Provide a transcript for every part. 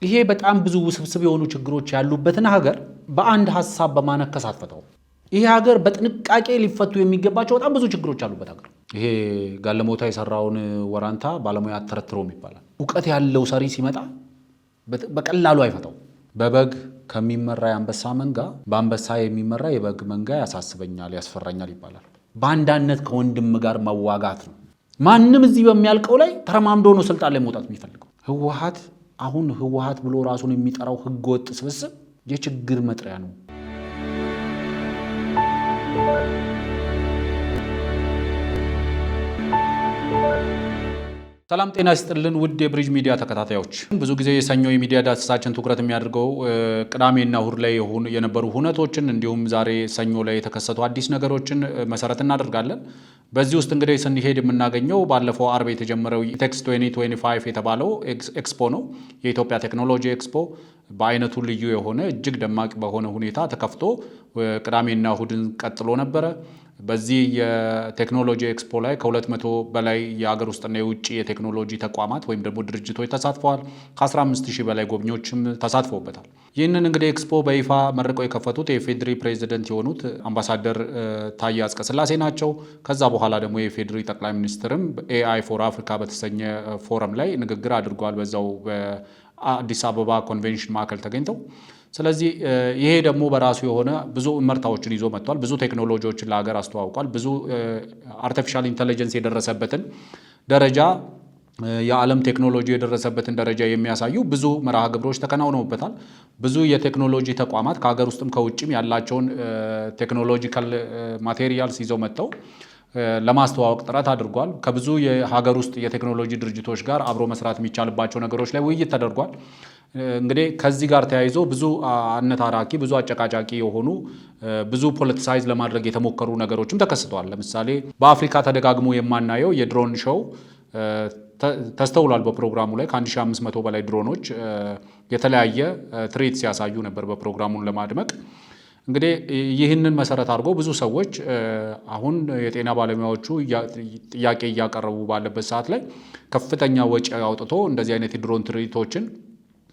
ይሄ በጣም ብዙ ውስብስብ የሆኑ ችግሮች ያሉበትን ሀገር በአንድ ሐሳብ በማነከስ አትፈታው። ይሄ ሀገር በጥንቃቄ ሊፈቱ የሚገባቸው በጣም ብዙ ችግሮች ያሉበት ሀገር። ይሄ ጋለሞታ የሰራውን ወራንታ ባለሙያ አተረትሮም ይባላል። እውቀት ያለው ሰሪ ሲመጣ በቀላሉ አይፈታው። በበግ ከሚመራ የአንበሳ መንጋ በአንበሳ የሚመራ የበግ መንጋ ያሳስበኛል፣ ያስፈራኛል ይባላል። በአንዳነት ከወንድም ጋር መዋጋት ነው። ማንም እዚህ በሚያልቀው ላይ ተረማምዶ ነው ስልጣን ላይ መውጣት የሚፈልገው። ህወሓት ብሎ ራሱን የሚጠራው ህገወጥ ስብስብ የችግር መጥሪያ ነው። ሰላም ጤና ይስጥልን ውድ የብሪጅ ሚዲያ ተከታታዮች፣ ብዙ ጊዜ የሰኞ የሚዲያ ዳሰሳችን ትኩረት የሚያደርገው ቅዳሜና እሁድ ላይ የነበሩ ሁነቶችን እንዲሁም ዛሬ ሰኞ ላይ የተከሰቱ አዲስ ነገሮችን መሰረት እናደርጋለን። በዚህ ውስጥ እንግዲህ ስንሄድ የምናገኘው ባለፈው አርብ የተጀመረው ኢቴክስ 2025 የተባለው ኤክስፖ ነው። የኢትዮጵያ ቴክኖሎጂ ኤክስፖ በአይነቱ ልዩ የሆነ እጅግ ደማቅ በሆነ ሁኔታ ተከፍቶ ቅዳሜና እሁድን ቀጥሎ ነበረ። በዚህ የቴክኖሎጂ ኤክስፖ ላይ ከ200 በላይ የሀገር ውስጥና የውጭ የቴክኖሎጂ ተቋማት ወይም ደግሞ ድርጅቶች ተሳትፈዋል። ከ15000 በላይ ጎብኚዎችም ተሳትፈውበታል። ይህንን እንግዲህ ኤክስፖ በይፋ መርቀው የከፈቱት የፌዴሪ ፕሬዚደንት የሆኑት አምባሳደር ታዬ አጽቀሥላሴ ናቸው። ከዛ በኋላ ደግሞ የፌዴሪ ጠቅላይ ሚኒስትርም ኤአይ ፎር አፍሪካ በተሰኘ ፎረም ላይ ንግግር አድርገዋል፣ በዛው በአዲስ አበባ ኮንቬንሽን ማዕከል ተገኝተው። ስለዚህ ይሄ ደግሞ በራሱ የሆነ ብዙ እመርታዎችን ይዞ መጥቷል። ብዙ ቴክኖሎጂዎችን ለሀገር አስተዋውቋል። ብዙ አርቲፊሻል ኢንተለጀንስ የደረሰበትን ደረጃ፣ የዓለም ቴክኖሎጂ የደረሰበትን ደረጃ የሚያሳዩ ብዙ መርሃ ግብሮች ተከናውነውበታል። ብዙ የቴክኖሎጂ ተቋማት ከሀገር ውስጥም ከውጭም ያላቸውን ቴክኖሎጂካል ማቴሪያልስ ይዘው መጥተው ለማስተዋወቅ ጥረት አድርጓል። ከብዙ የሀገር ውስጥ የቴክኖሎጂ ድርጅቶች ጋር አብሮ መስራት የሚቻልባቸው ነገሮች ላይ ውይይት ተደርጓል። እንግዲህ ከዚህ ጋር ተያይዞ ብዙ አነታራኪ፣ ብዙ አጨቃጫቂ የሆኑ ብዙ ፖለቲሳይዝ ለማድረግ የተሞከሩ ነገሮችም ተከስተዋል። ለምሳሌ በአፍሪካ ተደጋግሞ የማናየው የድሮን ሾው ተስተውሏል። በፕሮግራሙ ላይ ከ1500 በላይ ድሮኖች የተለያየ ትርኢት ሲያሳዩ ነበር በፕሮግራሙን ለማድመቅ። እንግዲህ ይህንን መሰረት አድርጎ ብዙ ሰዎች አሁን የጤና ባለሙያዎቹ ጥያቄ እያቀረቡ ባለበት ሰዓት ላይ ከፍተኛ ወጪ አውጥቶ እንደዚህ አይነት የድሮን ትርኢቶችን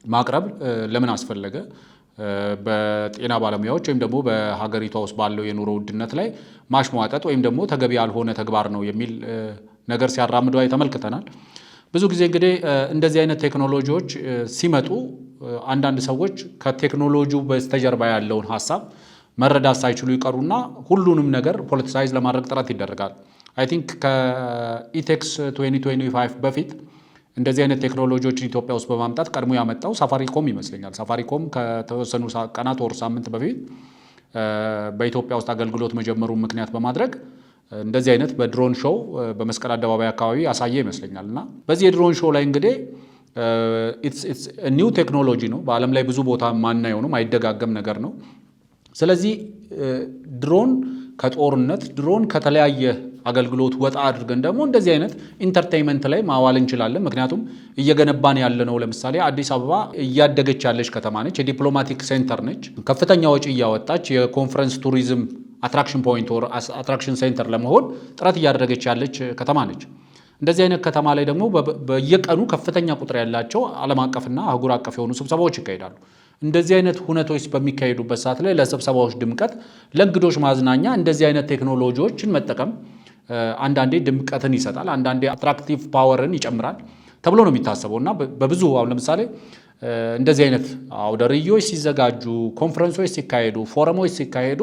ማቅረብ ለምን አስፈለገ? በጤና ባለሙያዎች ወይም ደግሞ በሀገሪቷ ውስጥ ባለው የኑሮ ውድነት ላይ ማሽሟጠጥ ወይም ደግሞ ተገቢ ያልሆነ ተግባር ነው የሚል ነገር ሲያራምዱ ተመልክተናል። ብዙ ጊዜ እንግዲህ እንደዚህ አይነት ቴክኖሎጂዎች ሲመጡ አንዳንድ ሰዎች ከቴክኖሎጂው በስተጀርባ ያለውን ሀሳብ መረዳት ሳይችሉ ይቀሩና ሁሉንም ነገር ፖለቲሳይዝ ለማድረግ ጥረት ይደረጋል። አይ ቲንክ ከኢቴክስ 2025 በፊት እንደዚህ አይነት ቴክኖሎጂዎችን ኢትዮጵያ ውስጥ በማምጣት ቀድሞ ያመጣው ሳፋሪኮም ይመስለኛል። ሳፋሪኮም ከተወሰኑ ቀናት ወር ሳምንት በፊት በኢትዮጵያ ውስጥ አገልግሎት መጀመሩን ምክንያት በማድረግ እንደዚህ አይነት በድሮን ሾው በመስቀል አደባባይ አካባቢ ያሳየ ይመስለኛል። እና በዚህ የድሮን ሾው ላይ እንግዲህ ኢትስ ኒው ቴክኖሎጂ ነው። በዓለም ላይ ብዙ ቦታ ማናየው ነው፣ ማይደጋገም ነገር ነው። ስለዚህ ድሮን ከጦርነት ድሮን ከተለያየ አገልግሎት ወጣ አድርገን ደግሞ እንደዚህ አይነት ኢንተርቴይንመንት ላይ ማዋል እንችላለን። ምክንያቱም እየገነባን ያለነው ለምሳሌ አዲስ አበባ እያደገች ያለች ከተማ ነች። የዲፕሎማቲክ ሴንተር ነች። ከፍተኛ ወጪ እያወጣች የኮንፈረንስ ቱሪዝም አትራክሽን ፖይንት ወር አትራክሽን ሴንተር ለመሆን ጥረት እያደረገች ያለች ከተማ ነች። እንደዚህ አይነት ከተማ ላይ ደግሞ በየቀኑ ከፍተኛ ቁጥር ያላቸው ዓለም አቀፍና አህጉር አቀፍ የሆኑ ስብሰባዎች ይካሄዳሉ። እንደዚህ አይነት ሁነቶች በሚካሄዱበት ሰዓት ላይ ለስብሰባዎች ድምቀት፣ ለእንግዶች ማዝናኛ እንደዚህ አይነት ቴክኖሎጂዎችን መጠቀም አንዳንዴ ድምቀትን ይሰጣል፣ አንዳንዴ አትራክቲቭ ፓወርን ይጨምራል ተብሎ ነው የሚታሰበው። እና በብዙ አሁን ለምሳሌ እንደዚህ አይነት አውደ ርዕዮች ሲዘጋጁ፣ ኮንፈረንሶች ሲካሄዱ፣ ፎረሞች ሲካሄዱ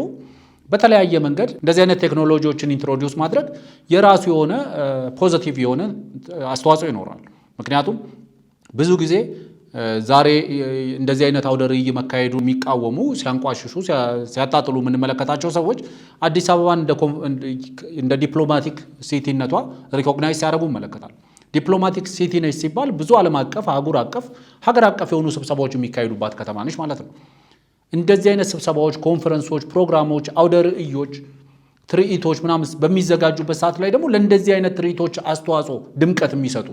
በተለያየ መንገድ እንደዚህ አይነት ቴክኖሎጂዎችን ኢንትሮዲውስ ማድረግ የራሱ የሆነ ፖዚቲቭ የሆነ አስተዋጽኦ ይኖራል። ምክንያቱም ብዙ ጊዜ ዛሬ እንደዚህ አይነት አውደ ርዕይ መካሄዱ የሚቃወሙ ሲያንቋሽሹ፣ ሲያጣጥሉ የምንመለከታቸው ሰዎች አዲስ አበባን እንደ ዲፕሎማቲክ ሲቲነቷ ሪኮግናይዝ ሲያደርጉ ይመለከታል። ዲፕሎማቲክ ሲቲ ነች ሲባል ብዙ ዓለም አቀፍ፣ አህጉር አቀፍ፣ ሀገር አቀፍ የሆኑ ስብሰባዎች የሚካሄዱባት ከተማ ነች ማለት ነው። እንደዚህ አይነት ስብሰባዎች፣ ኮንፈረንሶች፣ ፕሮግራሞች፣ አውደ ርዕዮች፣ ትርኢቶች ምናምን በሚዘጋጁበት ሰዓት ላይ ደግሞ ለእንደዚህ አይነት ትርኢቶች አስተዋጽኦ ድምቀት የሚሰጡ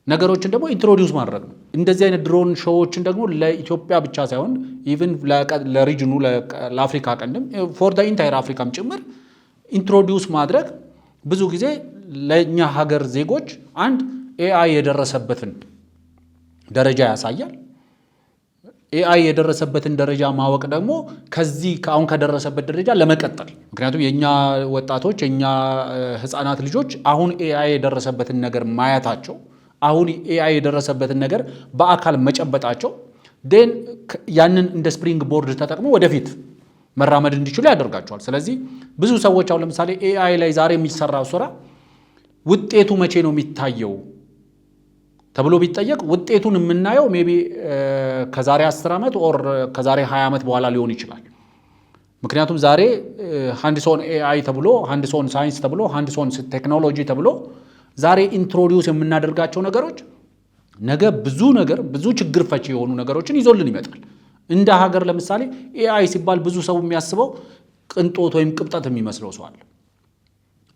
ነገሮችን ደግሞ ኢንትሮዲውስ ማድረግ ነው። እንደዚህ አይነት ድሮን ሾዎችን ደግሞ ለኢትዮጵያ ብቻ ሳይሆን ኢቭን ለሪጅኑ ለአፍሪካ ቀንድም ፎር ዘ ኢንታየር አፍሪካም ጭምር ኢንትሮዲውስ ማድረግ ብዙ ጊዜ ለእኛ ሀገር ዜጎች አንድ ኤአይ የደረሰበትን ደረጃ ያሳያል። ኤአይ የደረሰበትን ደረጃ ማወቅ ደግሞ ከዚህ አሁን ከደረሰበት ደረጃ ለመቀጠል ምክንያቱም የኛ ወጣቶች የኛ ህፃናት ልጆች አሁን ኤአይ የደረሰበትን ነገር ማየታቸው አሁን ኤአይ የደረሰበትን ነገር በአካል መጨበጣቸው ደን ያንን እንደ ስፕሪንግ ቦርድ ተጠቅሞ ወደፊት መራመድ እንዲችሉ ያደርጋቸዋል። ስለዚህ ብዙ ሰዎች አሁን ለምሳሌ ኤአይ ላይ ዛሬ የሚሰራው ስራ ውጤቱ መቼ ነው የሚታየው ተብሎ ቢጠየቅ ውጤቱን የምናየው ሜቢ ከዛሬ 10 ዓመት ኦር ከዛሬ 20 ዓመት በኋላ ሊሆን ይችላል። ምክንያቱም ዛሬ ሃንድስ ኦን ኤአይ ተብሎ ሃንድስ ኦን ሳይንስ ተብሎ ሃንድስ ኦን ቴክኖሎጂ ተብሎ ዛሬ ኢንትሮዲዩስ የምናደርጋቸው ነገሮች ነገ ብዙ ችግር ፈቺ የሆኑ ነገሮችን ይዞልን ይመጣል። እንደ ሀገር ለምሳሌ ኤአይ ሲባል ብዙ ሰው የሚያስበው ቅንጦት ወይም ቅብጠት የሚመስለው ሰው አለ።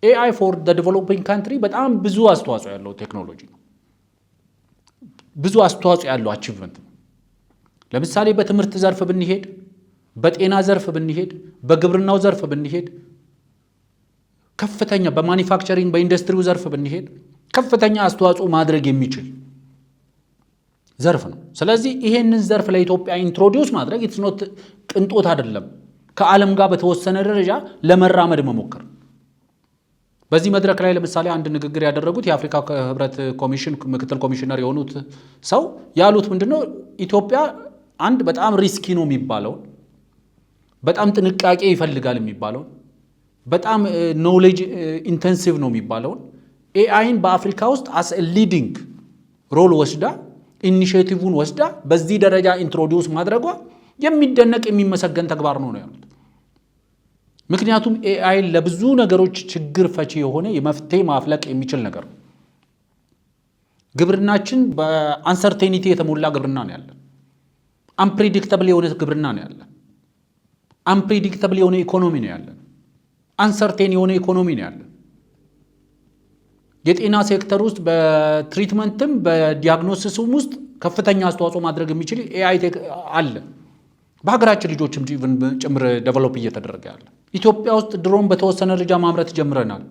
ኤአይ ፎር ዘ ዴቨሎፒንግ ካንትሪ በጣም ብዙ አስተዋጽኦ ያለው ቴክኖሎጂ ነው። ብዙ አስተዋጽኦ ያለው አቺቭመንት ነው። ለምሳሌ በትምህርት ዘርፍ ብንሄድ፣ በጤና ዘርፍ ብንሄድ፣ በግብርናው ዘርፍ ብንሄድ ከፍተኛ በማኒፋክቸሪንግ በኢንዱስትሪው ዘርፍ ብንሄድ ከፍተኛ አስተዋጽኦ ማድረግ የሚችል ዘርፍ ነው። ስለዚህ ይሄንን ዘርፍ ለኢትዮጵያ ኢንትሮዲዩስ ማድረግ ኢትስ ኖት ቅንጦት አይደለም። ከዓለም ጋር በተወሰነ ደረጃ ለመራመድ መሞከር። በዚህ መድረክ ላይ ለምሳሌ አንድ ንግግር ያደረጉት የአፍሪካ ህብረት ኮሚሽን ምክትል ኮሚሽነር የሆኑት ሰው ያሉት ምንድነው ኢትዮጵያ አንድ በጣም ሪስኪ ነው የሚባለው በጣም ጥንቃቄ ይፈልጋል የሚባለው በጣም ኖሌጅ ኢንተንሲቭ ነው የሚባለው ኤአይን በአፍሪካ ውስጥ አስ ሊዲንግ ሮል ወስዳ ኢኒሺዬቲቭን ወስዳ በዚህ ደረጃ ኢንትሮዲዩስ ማድረጓ የሚደነቅ የሚመሰገን ተግባር ነው ያሉት። ምክንያቱም ኤአይ ለብዙ ነገሮች ችግር ፈቺ የሆነ የመፍትሄ ማፍለቅ የሚችል ነገር ነው። ግብርናችን በአንሰርቴኒቲ የተሞላ ግብርና ነው ያለን። አንፕሪዲክተብል የሆነ ግብርና ነው ያለን። አንፕሪዲክተብል የሆነ ኢኮኖሚ ነው ያለን። አንሰርቴን የሆነ ኢኮኖሚ ነው ያለን። የጤና ሴክተር ውስጥ በትሪትመንትም በዲያግኖሲስም ውስጥ ከፍተኛ አስተዋጽኦ ማድረግ የሚችል ኤአይ አለ። በሀገራችን ልጆችም ጭምር ዴቨሎፕ እየተደረገ ያለ ኢትዮጵያ ውስጥ ድሮን በተወሰነ ደረጃ ማምረት ጀምረናል።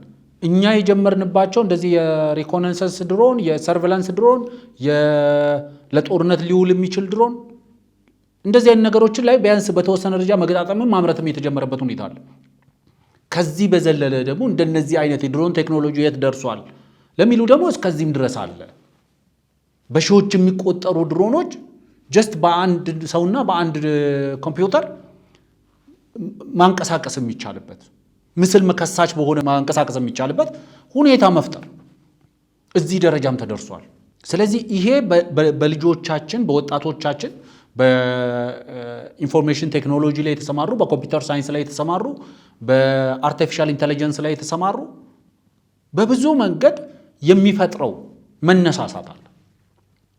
እኛ የጀመርንባቸው እንደዚህ የሪኮነንሰንስ ድሮን፣ የሰርቬላንስ ድሮን፣ ለጦርነት ሊውል የሚችል ድሮን እንደዚህ አይነት ነገሮችን ላይ ቢያንስ በተወሰነ ደረጃ መገጣጠምም ማምረትም የተጀመረበት ሁኔታ አለ። ከዚህ በዘለለ ደግሞ እንደነዚህ አይነት የድሮን ቴክኖሎጂ የት ደርሷል ለሚሉ ደግሞ እስከዚህም ድረስ አለ። በሺዎች የሚቆጠሩ ድሮኖች ጀስት በአንድ ሰውና በአንድ ኮምፒውተር ማንቀሳቀስ የሚቻልበት ምስል መከሳች በሆነ ማንቀሳቀስ የሚቻልበት ሁኔታ መፍጠር እዚህ ደረጃም ተደርሷል። ስለዚህ ይሄ በልጆቻችን በወጣቶቻችን በኢንፎርሜሽን ቴክኖሎጂ ላይ የተሰማሩ በኮምፒውተር ሳይንስ ላይ የተሰማሩ በአርቲፊሻል ኢንተለጀንስ ላይ የተሰማሩ በብዙ መንገድ የሚፈጥረው መነሳሳት አለ።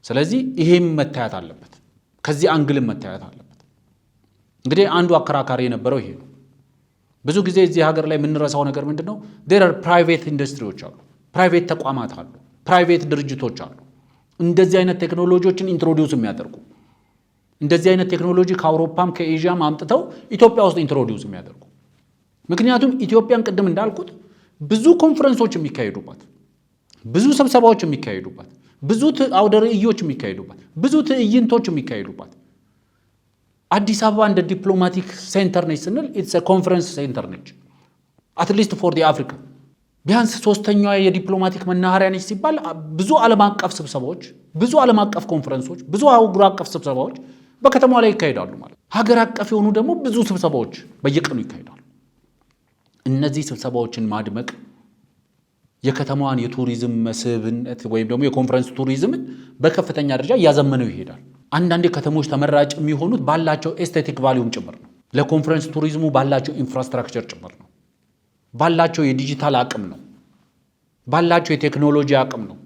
ስለዚህ ይሄም መታየት አለበት፣ ከዚህ አንግልም መታየት አለበት። እንግዲህ አንዱ አከራካሪ የነበረው ይሄ ነው። ብዙ ጊዜ እዚህ ሀገር ላይ የምንረሳው ነገር ምንድነው? ዴር ፕራይቬት ኢንዱስትሪዎች አሉ፣ ፕራይቬት ተቋማት አሉ፣ ፕራይቬት ድርጅቶች አሉ እንደዚህ አይነት ቴክኖሎጂዎችን ኢንትሮዲዩስ የሚያደርጉ እንደዚህ አይነት ቴክኖሎጂ ከአውሮፓም ከኤዥያም አምጥተው ኢትዮጵያ ውስጥ ኢንትሮዲዩስ የሚያደርጉ። ምክንያቱም ኢትዮጵያን ቅድም እንዳልኩት ብዙ ኮንፈረንሶች የሚካሄዱባት፣ ብዙ ስብሰባዎች የሚካሄዱባት፣ ብዙ አውደ ርዕዮች የሚካሄዱባት፣ ብዙ ትዕይንቶች የሚካሄዱባት። አዲስ አበባ እንደ ዲፕሎማቲክ ሴንተር ነች ስንል ኢትስ አ ኮንፈረንስ ሴንተር ነች አትሊስት ፎር ዲ አፍሪካ። ቢያንስ ሶስተኛዋ የዲፕሎማቲክ መናኸሪያ ነች ሲባል ብዙ ዓለም አቀፍ ስብሰባዎች፣ ብዙ ዓለም አቀፍ ኮንፈረንሶች፣ ብዙ አህጉር አቀፍ ስብሰባዎች በከተማዋ ላይ ይካሄዳሉ ማለት። ሀገር አቀፍ የሆኑ ደግሞ ብዙ ስብሰባዎች በየቀኑ ይካሄዳሉ። እነዚህ ስብሰባዎችን ማድመቅ የከተማዋን የቱሪዝም መስህብነት ወይም ደግሞ የኮንፈረንስ ቱሪዝምን በከፍተኛ ደረጃ እያዘመነው ይሄዳል። አንዳንድ ከተሞች ተመራጭ የሚሆኑት ባላቸው ኤስቴቲክ ቫሊዩም ጭምር ነው። ለኮንፈረንስ ቱሪዝሙ ባላቸው ኢንፍራስትራክቸር ጭምር ነው። ባላቸው የዲጂታል አቅም ነው። ባላቸው የቴክኖሎጂ አቅም ነው።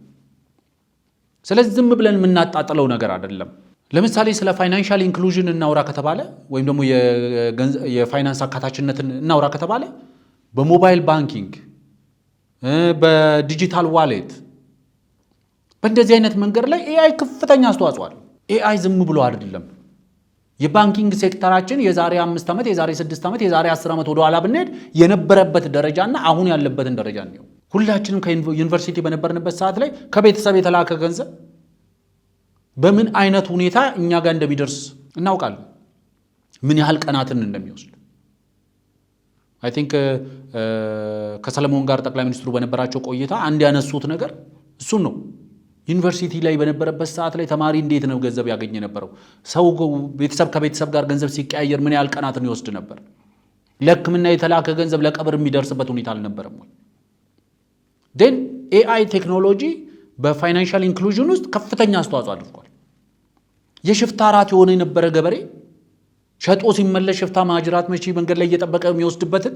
ስለዚህ ዝም ብለን የምናጣጥለው ነገር አይደለም። ለምሳሌ ስለ ፋይናንሻል ኢንክሉዥን እናውራ ከተባለ ወይም ደግሞ የፋይናንስ አካታችነትን እናውራ ከተባለ በሞባይል ባንኪንግ፣ በዲጂታል ዋሌት፣ በእንደዚህ አይነት መንገድ ላይ ኤአይ ከፍተኛ አስተዋጽኦ አለው። ኤአይ ዝም ብሎ አይደለም። የባንኪንግ ሴክተራችን የዛሬ 5 ዓመት የዛሬ 6 ዓመት የዛሬ 10 ዓመት ወደኋላ ብንሄድ የነበረበት ደረጃና አሁን ያለበትን ደረጃ ነው። ሁላችንም ከዩኒቨርሲቲ በነበርንበት ሰዓት ላይ ከቤተሰብ የተላከ ገንዘብ በምን አይነት ሁኔታ እኛ ጋር እንደሚደርስ እናውቃለን ምን ያህል ቀናትን እንደሚወስድ። አይ ቲንክ ከሰለሞን ጋር ጠቅላይ ሚኒስትሩ በነበራቸው ቆይታ አንድ ያነሱት ነገር እሱን ነው። ዩኒቨርሲቲ ላይ በነበረበት ሰዓት ላይ ተማሪ እንዴት ነው ገንዘብ ያገኘ ነበረው? ሰው ቤተሰብ ከቤተሰብ ጋር ገንዘብ ሲቀያየር ምን ያህል ቀናትን ይወስድ ነበር? ለሕክምና የተላከ ገንዘብ ለቀብር የሚደርስበት ሁኔታ አልነበረም ወይ? ደን ኤአይ ቴክኖሎጂ በፋይናንሻል ኢንክሉዥን ውስጥ ከፍተኛ አስተዋጽኦ አድርጓል። የሽፍታ ራት የሆነ የነበረ ገበሬ ሸጦ ሲመለስ ሽፍታ ማጅራት መቺ መንገድ ላይ እየጠበቀ የሚወስድበትን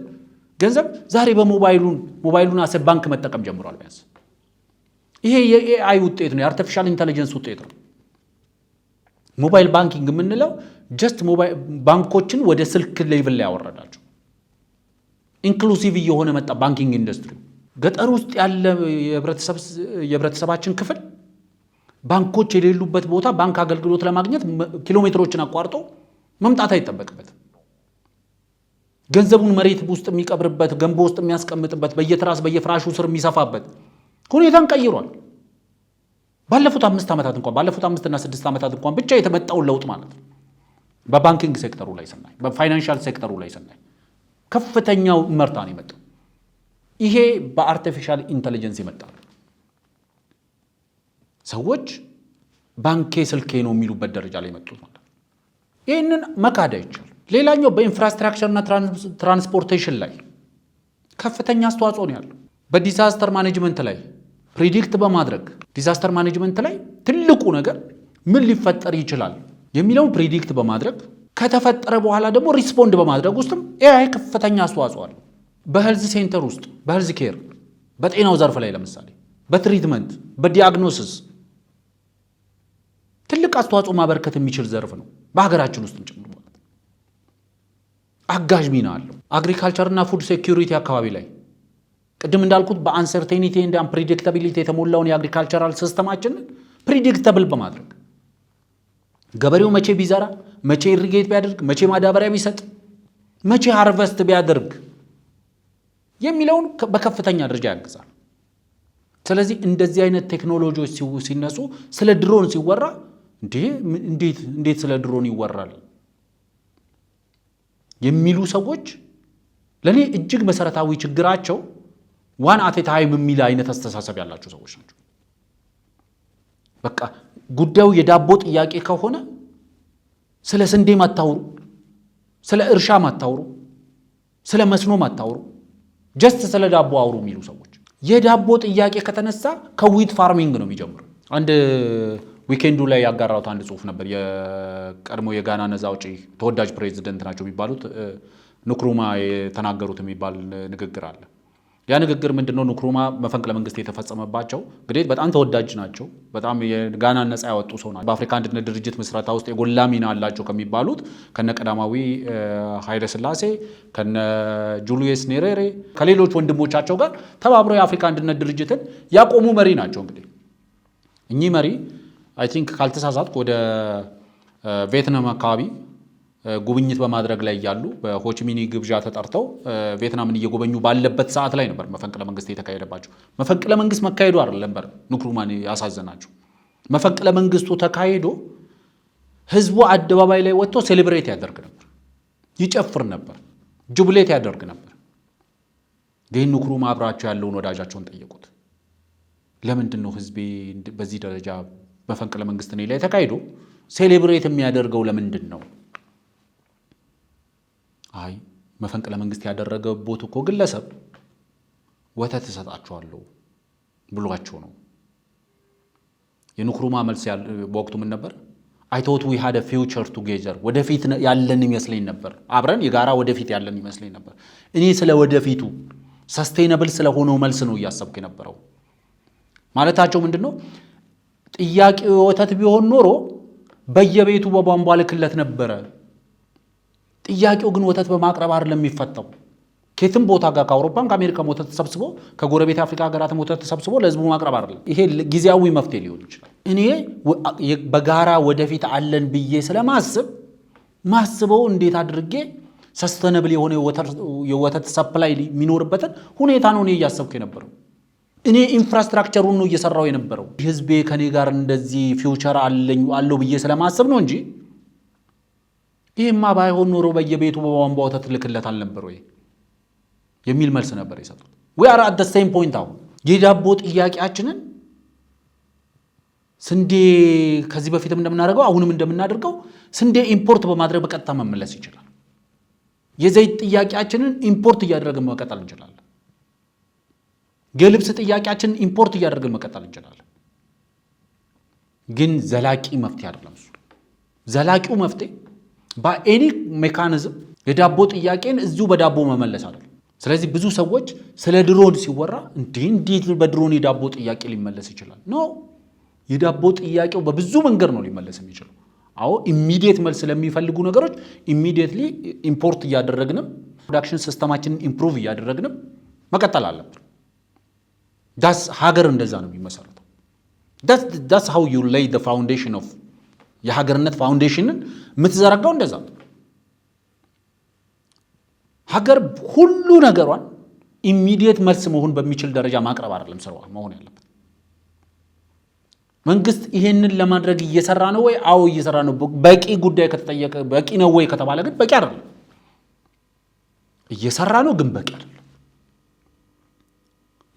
ገንዘብ ዛሬ በሞባይሉን አሰ ባንክ መጠቀም ጀምሯል። ቢያንስ ይሄ የኤአይ ውጤት ነው፣ የአርቲፊሻል ኢንተለጀንስ ውጤት ነው። ሞባይል ባንኪንግ የምንለው ጀስት ባንኮችን ወደ ስልክ ሌቭል ላይ ያወረዳቸው ኢንክሉሲቭ እየሆነ መጣ። ባንኪንግ ኢንዱስትሪ ገጠር ውስጥ ያለ የህብረተሰባችን ክፍል ባንኮች የሌሉበት ቦታ ባንክ አገልግሎት ለማግኘት ኪሎሜትሮችን አቋርጦ መምጣት አይጠበቅበትም። ገንዘቡን መሬት ውስጥ የሚቀብርበት፣ ገንቦ ውስጥ የሚያስቀምጥበት፣ በየትራስ በየፍራሹ ስር የሚሰፋበት ሁኔታን ቀይሯል። ባለፉት 5 ዓመታት እንኳን ባለፉት 5 እና 6 ዓመታት እንኳን ብቻ የተመጣውን ለውጥ ማለት ነው። በባንኪንግ ሴክተሩ ላይ ስናይ፣ በፋይናንሻል ሴክተሩ ላይ ስናይ ከፍተኛው ምርታ ነው የመጣው። ይሄ በአርቲፊሻል ኢንተለጀንስ ይመጣል። ሰዎች ባንኬ ስልኬ ነው የሚሉበት ደረጃ ላይ መጡት ማለት ነው። ይህንን መካድ አይቻልም። ሌላኛው በኢንፍራስትራክቸርና ትራንስፖርቴሽን ላይ ከፍተኛ አስተዋጽኦ ነው ያለው። በዲዛስተር ማኔጅመንት ላይ ፕሪዲክት በማድረግ ዲዛስተር ማኔጅመንት ላይ ትልቁ ነገር ምን ሊፈጠር ይችላል የሚለውን ፕሪዲክት በማድረግ ከተፈጠረ በኋላ ደግሞ ሪስፖንድ በማድረግ ውስጥም ኤአይ ከፍተኛ አስተዋጽኦ አለው። በሄልዝ ሴንተር ውስጥ በሄልዝ ኬር በጤናው ዘርፍ ላይ ለምሳሌ በትሪትመንት በዲያግኖሲስ ትልቅ አስተዋጽኦ ማበርከት የሚችል ዘርፍ ነው። በሀገራችን ውስጥ ጭምር ማለት አጋዥ ሚና አለው። አግሪካልቸር እና ፉድ ሴኩሪቲ አካባቢ ላይ ቅድም እንዳልኩት በአንሰርቴኒቲ እና አንፕሪዲክታቢሊቲ የተሞላውን የአግሪካልቸራል ሲስተማችንን ፕሪዲክተብል በማድረግ ገበሬው መቼ ቢዘራ፣ መቼ ኢሪጌት ቢያደርግ፣ መቼ ማዳበሪያ ቢሰጥ፣ መቼ ሃርቨስት ቢያደርግ የሚለውን በከፍተኛ ደረጃ ያግዛል። ስለዚህ እንደዚህ አይነት ቴክኖሎጂዎች ሲነሱ ስለ ድሮን ሲወራ እንዴት ስለ ድሮን ይወራል የሚሉ ሰዎች ለኔ እጅግ መሰረታዊ ችግራቸው ዋን አት ታይም የሚል አይነት አስተሳሰብ ያላቸው ሰዎች ናቸው። በቃ ጉዳዩ የዳቦ ጥያቄ ከሆነ ስለ ስንዴ ማታውሩ፣ ስለ እርሻ ማታውሩ፣ ስለ መስኖ ማታውሩ፣ ጀስት ስለ ዳቦ አውሩ የሚሉ ሰዎች። የዳቦ ጥያቄ ከተነሳ ከዊት ፋርሚንግ ነው የሚጀምረው። አንድ ዊኬንዱ ላይ ያጋራሁት አንድ ጽሁፍ ነበር። የቀድሞ የጋና ነፃ አውጪ ተወዳጅ ፕሬዚደንት ናቸው የሚባሉት ንክሩማ የተናገሩት የሚባል ንግግር አለ። ያ ንግግር ምንድነው? ንክሩማ መፈንቅለ መንግስት የተፈጸመባቸው እንግዲህ በጣም ተወዳጅ ናቸው። በጣም የጋናን ነፃ ያወጡ ሰው ናቸው። በአፍሪካ አንድነት ድርጅት ምስረታ ውስጥ የጎላ ሚና አላቸው ከሚባሉት ከነ ቀዳማዊ ኃይለ ሥላሴ ከነ ጁልየስ ኔሬሬ ከሌሎች ወንድሞቻቸው ጋር ተባብረው የአፍሪካ አንድነት ድርጅትን ያቆሙ መሪ ናቸው። እንግዲህ እኚህ መሪ አይ ቲንክ ካልተሳሳትኩ ወደ ቪየትናም አካባቢ ጉብኝት በማድረግ ላይ ያሉ በሆቺሚኒ ግብዣ ተጠርተው ቪየትናምን እየጎበኙ ባለበት ሰዓት ላይ ነበር መፈንቅለ መንግስት የተካሄደባቸው። መፈንቅለ መንግስት መካሄዱ አይደለም ነበር ንክሩማን ያሳዘናቸው። መፈንቅለ መንግስቱ ተካሄዶ ህዝቡ አደባባይ ላይ ወጥቶ ሴሌብሬት ያደርግ ነበር፣ ይጨፍር ነበር፣ ጁብሌት ያደርግ ነበር። ግን ንክሩማ አብራቸው ያለውን ወዳጃቸውን ጠየቁት። ለምንድን ነው ህዝቤ በዚህ ደረጃ መፈንቅለ መንግስት እኔ ላይ ተካሄዶ ሴሌብሬት የሚያደርገው ለምንድን ነው? አይ መፈንቅለ መንግስት ያደረገበት እኮ ግለሰብ ወተት እሰጣቸዋለሁ ብሏቸው ነው። የንክሩማ መልስ በወቅቱ ምን ነበር? አይ ቶት ዊ ሃድ አ ፊውቸር ቱጌዘር፣ ወደፊት ያለን ይመስለኝ ነበር፣ አብረን የጋራ ወደፊት ያለን ይመስለኝ ነበር። እኔ ስለ ወደፊቱ ሰስቴነብል ስለሆነው መልስ ነው እያሰብኩ የነበረው። ማለታቸው ምንድነው? ጥያቄው ወተት ቢሆን ኖሮ በየቤቱ በቧንቧ ልክለት ነበረ። ጥያቄው ግን ወተት በማቅረብ አይደለም የሚፈታው። ከየትም ቦታ ጋር ከአውሮፓም ከአሜሪካም ወተት ተሰብስቦ ከጎረቤት አፍሪካ ሀገራትም ወተት ተሰብስቦ ለህዝቡ ማቅረብ አይደለም። ይሄ ጊዜያዊ መፍትሄ ሊሆን ይችላል። እኔ በጋራ ወደፊት አለን ብዬ ስለማስብ ማስበው እንዴት አድርጌ ሰስተነብል የሆነ የወተት ሰፕላይ የሚኖርበትን ሁኔታ ነው እኔ እያሰብኩ የነበረው። እኔ ኢንፍራስትራክቸሩን ነው እየሰራው የነበረው። ህዝቤ ከኔ ጋር እንደዚህ ፊውቸር አለው ብዬ ስለማስብ ነው እንጂ ይሄማ ባይሆን ኖሮ በየቤቱ በቧንቧ ወተት ልክለታል ነበር ወይ የሚል መልስ ነበር የሰጡት። we are at the same point አሁን የዳቦ ጥያቄያችንን ስንዴ ከዚህ በፊትም እንደምናደርገው አሁንም እንደምናደርገው ስንዴ ኢምፖርት በማድረግ በቀጥታ መመለስ ይችላል። የዘይት ጥያቄያችንን ኢምፖርት እያደረግን መቀጠል እንችላለን። የልብስ ጥያቄያችንን ኢምፖርት እያደረግን መቀጠል እንችላለን። ግን ዘላቂ መፍትሄ አይደለም እሱ። ዘላቂው መፍትሄ በኤኒ ሜካኒዝም የዳቦ ጥያቄን እዚሁ በዳቦ መመለስ አይደለም። ስለዚህ ብዙ ሰዎች ስለ ድሮን ሲወራ እንዴት በድሮን የዳቦ ጥያቄ ሊመለስ ይችላል? ኖ የዳቦ ጥያቄው በብዙ መንገድ ነው ሊመለስ የሚችለው። አዎ ኢሚዲየት መልስ ለሚፈልጉ ነገሮች ኢሚዲየትሊ ኢምፖርት እያደረግንም ፕሮዳክሽን ሲስተማችንን ኢምፕሩቭ እያደረግንም መቀጠል አለብን። ዳስ ሀገር እንደዛ ነው የሚመሰረተው። ዳስ ሃው ዩ ሌይ ዘ ፋውንዴሽን ኦፍ የሀገርነት ፋውንዴሽንን የምትዘረጋው እንደዛ ነው። ሀገር ሁሉ ነገሯን ኢሚዲየት መልስ መሆን በሚችል ደረጃ ማቅረብ አይደለም ስራዋ መሆን ያለበት። መንግስት ይሄንን ለማድረግ እየሰራ ነው ወይ? አዎ እየሰራ ነው። በቂ ጉዳይ ከተጠየቀ በቂ ነው ወይ ከተባለ ግን በቂ አይደለም። እየሰራ ነው ግን በቂ አይደለም።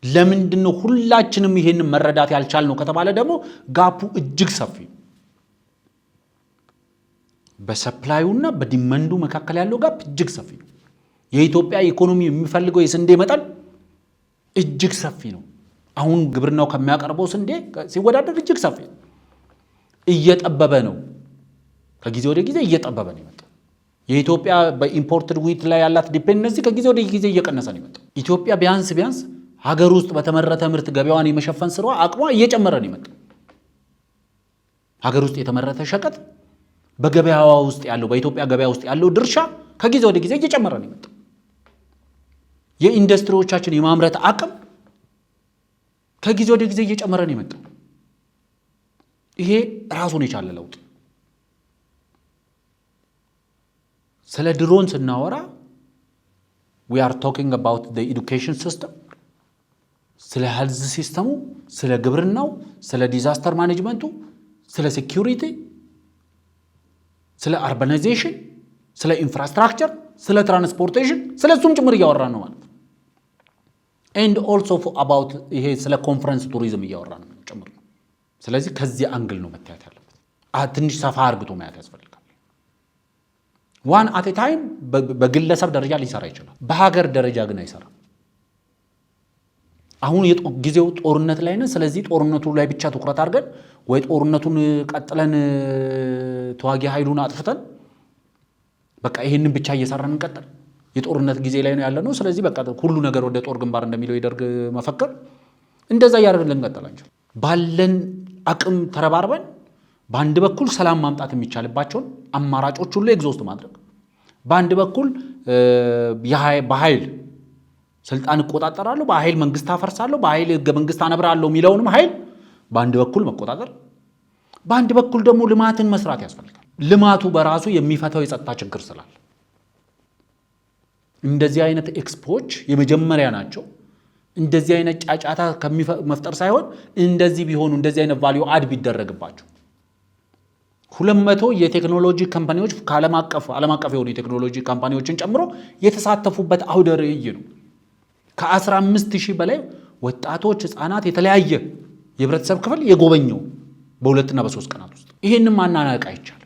ለምንድን ነው ሁላችንም ይሄንን መረዳት ያልቻልነው ከተባለ ደግሞ ጋፑ እጅግ ሰፊ ነው። በሰፕላዩና በዲማንዱ መካከል ያለው ጋፕ እጅግ ሰፊ ነው። የኢትዮጵያ ኢኮኖሚ የሚፈልገው የስንዴ መጠን እጅግ ሰፊ ነው። አሁን ግብርናው ከሚያቀርበው ስንዴ ሲወዳደር እጅግ ሰፊ ነው። እየጠበበ ነው። ከጊዜ ወደ ጊዜ እየጠበበ ነው የመጣው። የኢትዮጵያ በኢምፖርትድ ዊት ላይ ያላት ዲፔንደንሲ ከጊዜ ወደ ጊዜ እየቀነሰ ነው የመጣው። ኢትዮጵያ ቢያንስ ሀገር ውስጥ በተመረተ ምርት ገበያዋን የመሸፈን ስራዋ አቅሟ እየጨመረ ነው የመጣው። ሀገር ውስጥ የተመረተ ሸቀጥ በገበያዋ ውስጥ ያለው በኢትዮጵያ ገበያ ውስጥ ያለው ድርሻ ከጊዜ ወደ ጊዜ እየጨመረ ነው የመጣው። የኢንዱስትሪዎቻችን የማምረት አቅም ከጊዜ ወደ ጊዜ እየጨመረ ነው የመጣው። ይሄ ራሱን የቻለ ለውጥ። ስለ ድሮን ስናወራ we are talking about the education system፣ ስለ ሄልዝ ሲስተሙ፣ ስለ ግብርናው፣ ስለ ዲዛስተር ማኔጅመንቱ፣ ስለ ሴኩሪቲ፣ ስለ አርባናይዜሽን፣ ስለ ኢንፍራስትራክቸር፣ ስለ ትራንስፖርቴሽን፣ ስለ እሱም ጭምር እያወራን ነው ማለት ነው። ኤንድ ኦልሶ አባውት ይሄ ስለ ኮንፈረንስ ቱሪዝም እያወራን ነው ጭምር ነው። ስለዚህ ከዚህ አንግል ነው መታየት ያለበት። ትንሽ ሰፋ አርግቶ ማየት ያስፈልጋል። ዋን አት ታይም በግለሰብ ደረጃ ሊሰራ ይችላል፣ በሀገር ደረጃ ግን አይሰራም። አሁን ጊዜው ጦርነት ላይ ነን። ስለዚህ ጦርነቱ ላይ ብቻ ትኩረት አድርገን ወይ ጦርነቱን ቀጥለን ተዋጊ ኃይሉን አጥፍተን በቃ ይሄንን ብቻ እየሰራን እንቀጥል። የጦርነት ጊዜ ላይ ነው ያለነው። ስለዚህ በቃ ሁሉ ነገር ወደ ጦር ግንባር እንደሚለው የደርግ መፈክር እንደዛ እያደረግን ልንቀጥል አንችልም። ባለን አቅም ተረባርበን በአንድ በኩል ሰላም ማምጣት የሚቻልባቸውን አማራጮች ሁሉ ኤግዞስት ማድረግ፣ በአንድ በኩል በኃይል ስልጣን እቆጣጠራለሁ፣ በኃይል መንግስት አፈርሳለሁ፣ በኃይል ህገ መንግስት አነብራለሁ የሚለውንም ኃይል በአንድ በኩል መቆጣጠር፣ በአንድ በኩል ደግሞ ልማትን መስራት ያስፈልጋል። ልማቱ በራሱ የሚፈታው የጸጥታ ችግር ስላለ እንደዚህ አይነት ኤክስፖዎች የመጀመሪያ ናቸው። እንደዚህ አይነት ጫጫታ መፍጠር ሳይሆን እንደዚህ ቢሆኑ እንደዚህ አይነት ቫልዩ አድ ቢደረግባቸው 200 የቴክኖሎጂ ካምፓኒዎች ዓለም አቀፍ የሆኑ የቴክኖሎጂ ካምፓኒዎችን ጨምሮ የተሳተፉበት አውደ ርዕይ ነው። ከ15000 በላይ ወጣቶች፣ ህፃናት፣ የተለያየ የህብረተሰብ ክፍል የጎበኘው በ2 እና በ3 ቀናት ውስጥ ይሄንን ማናናቅ አይቻልም።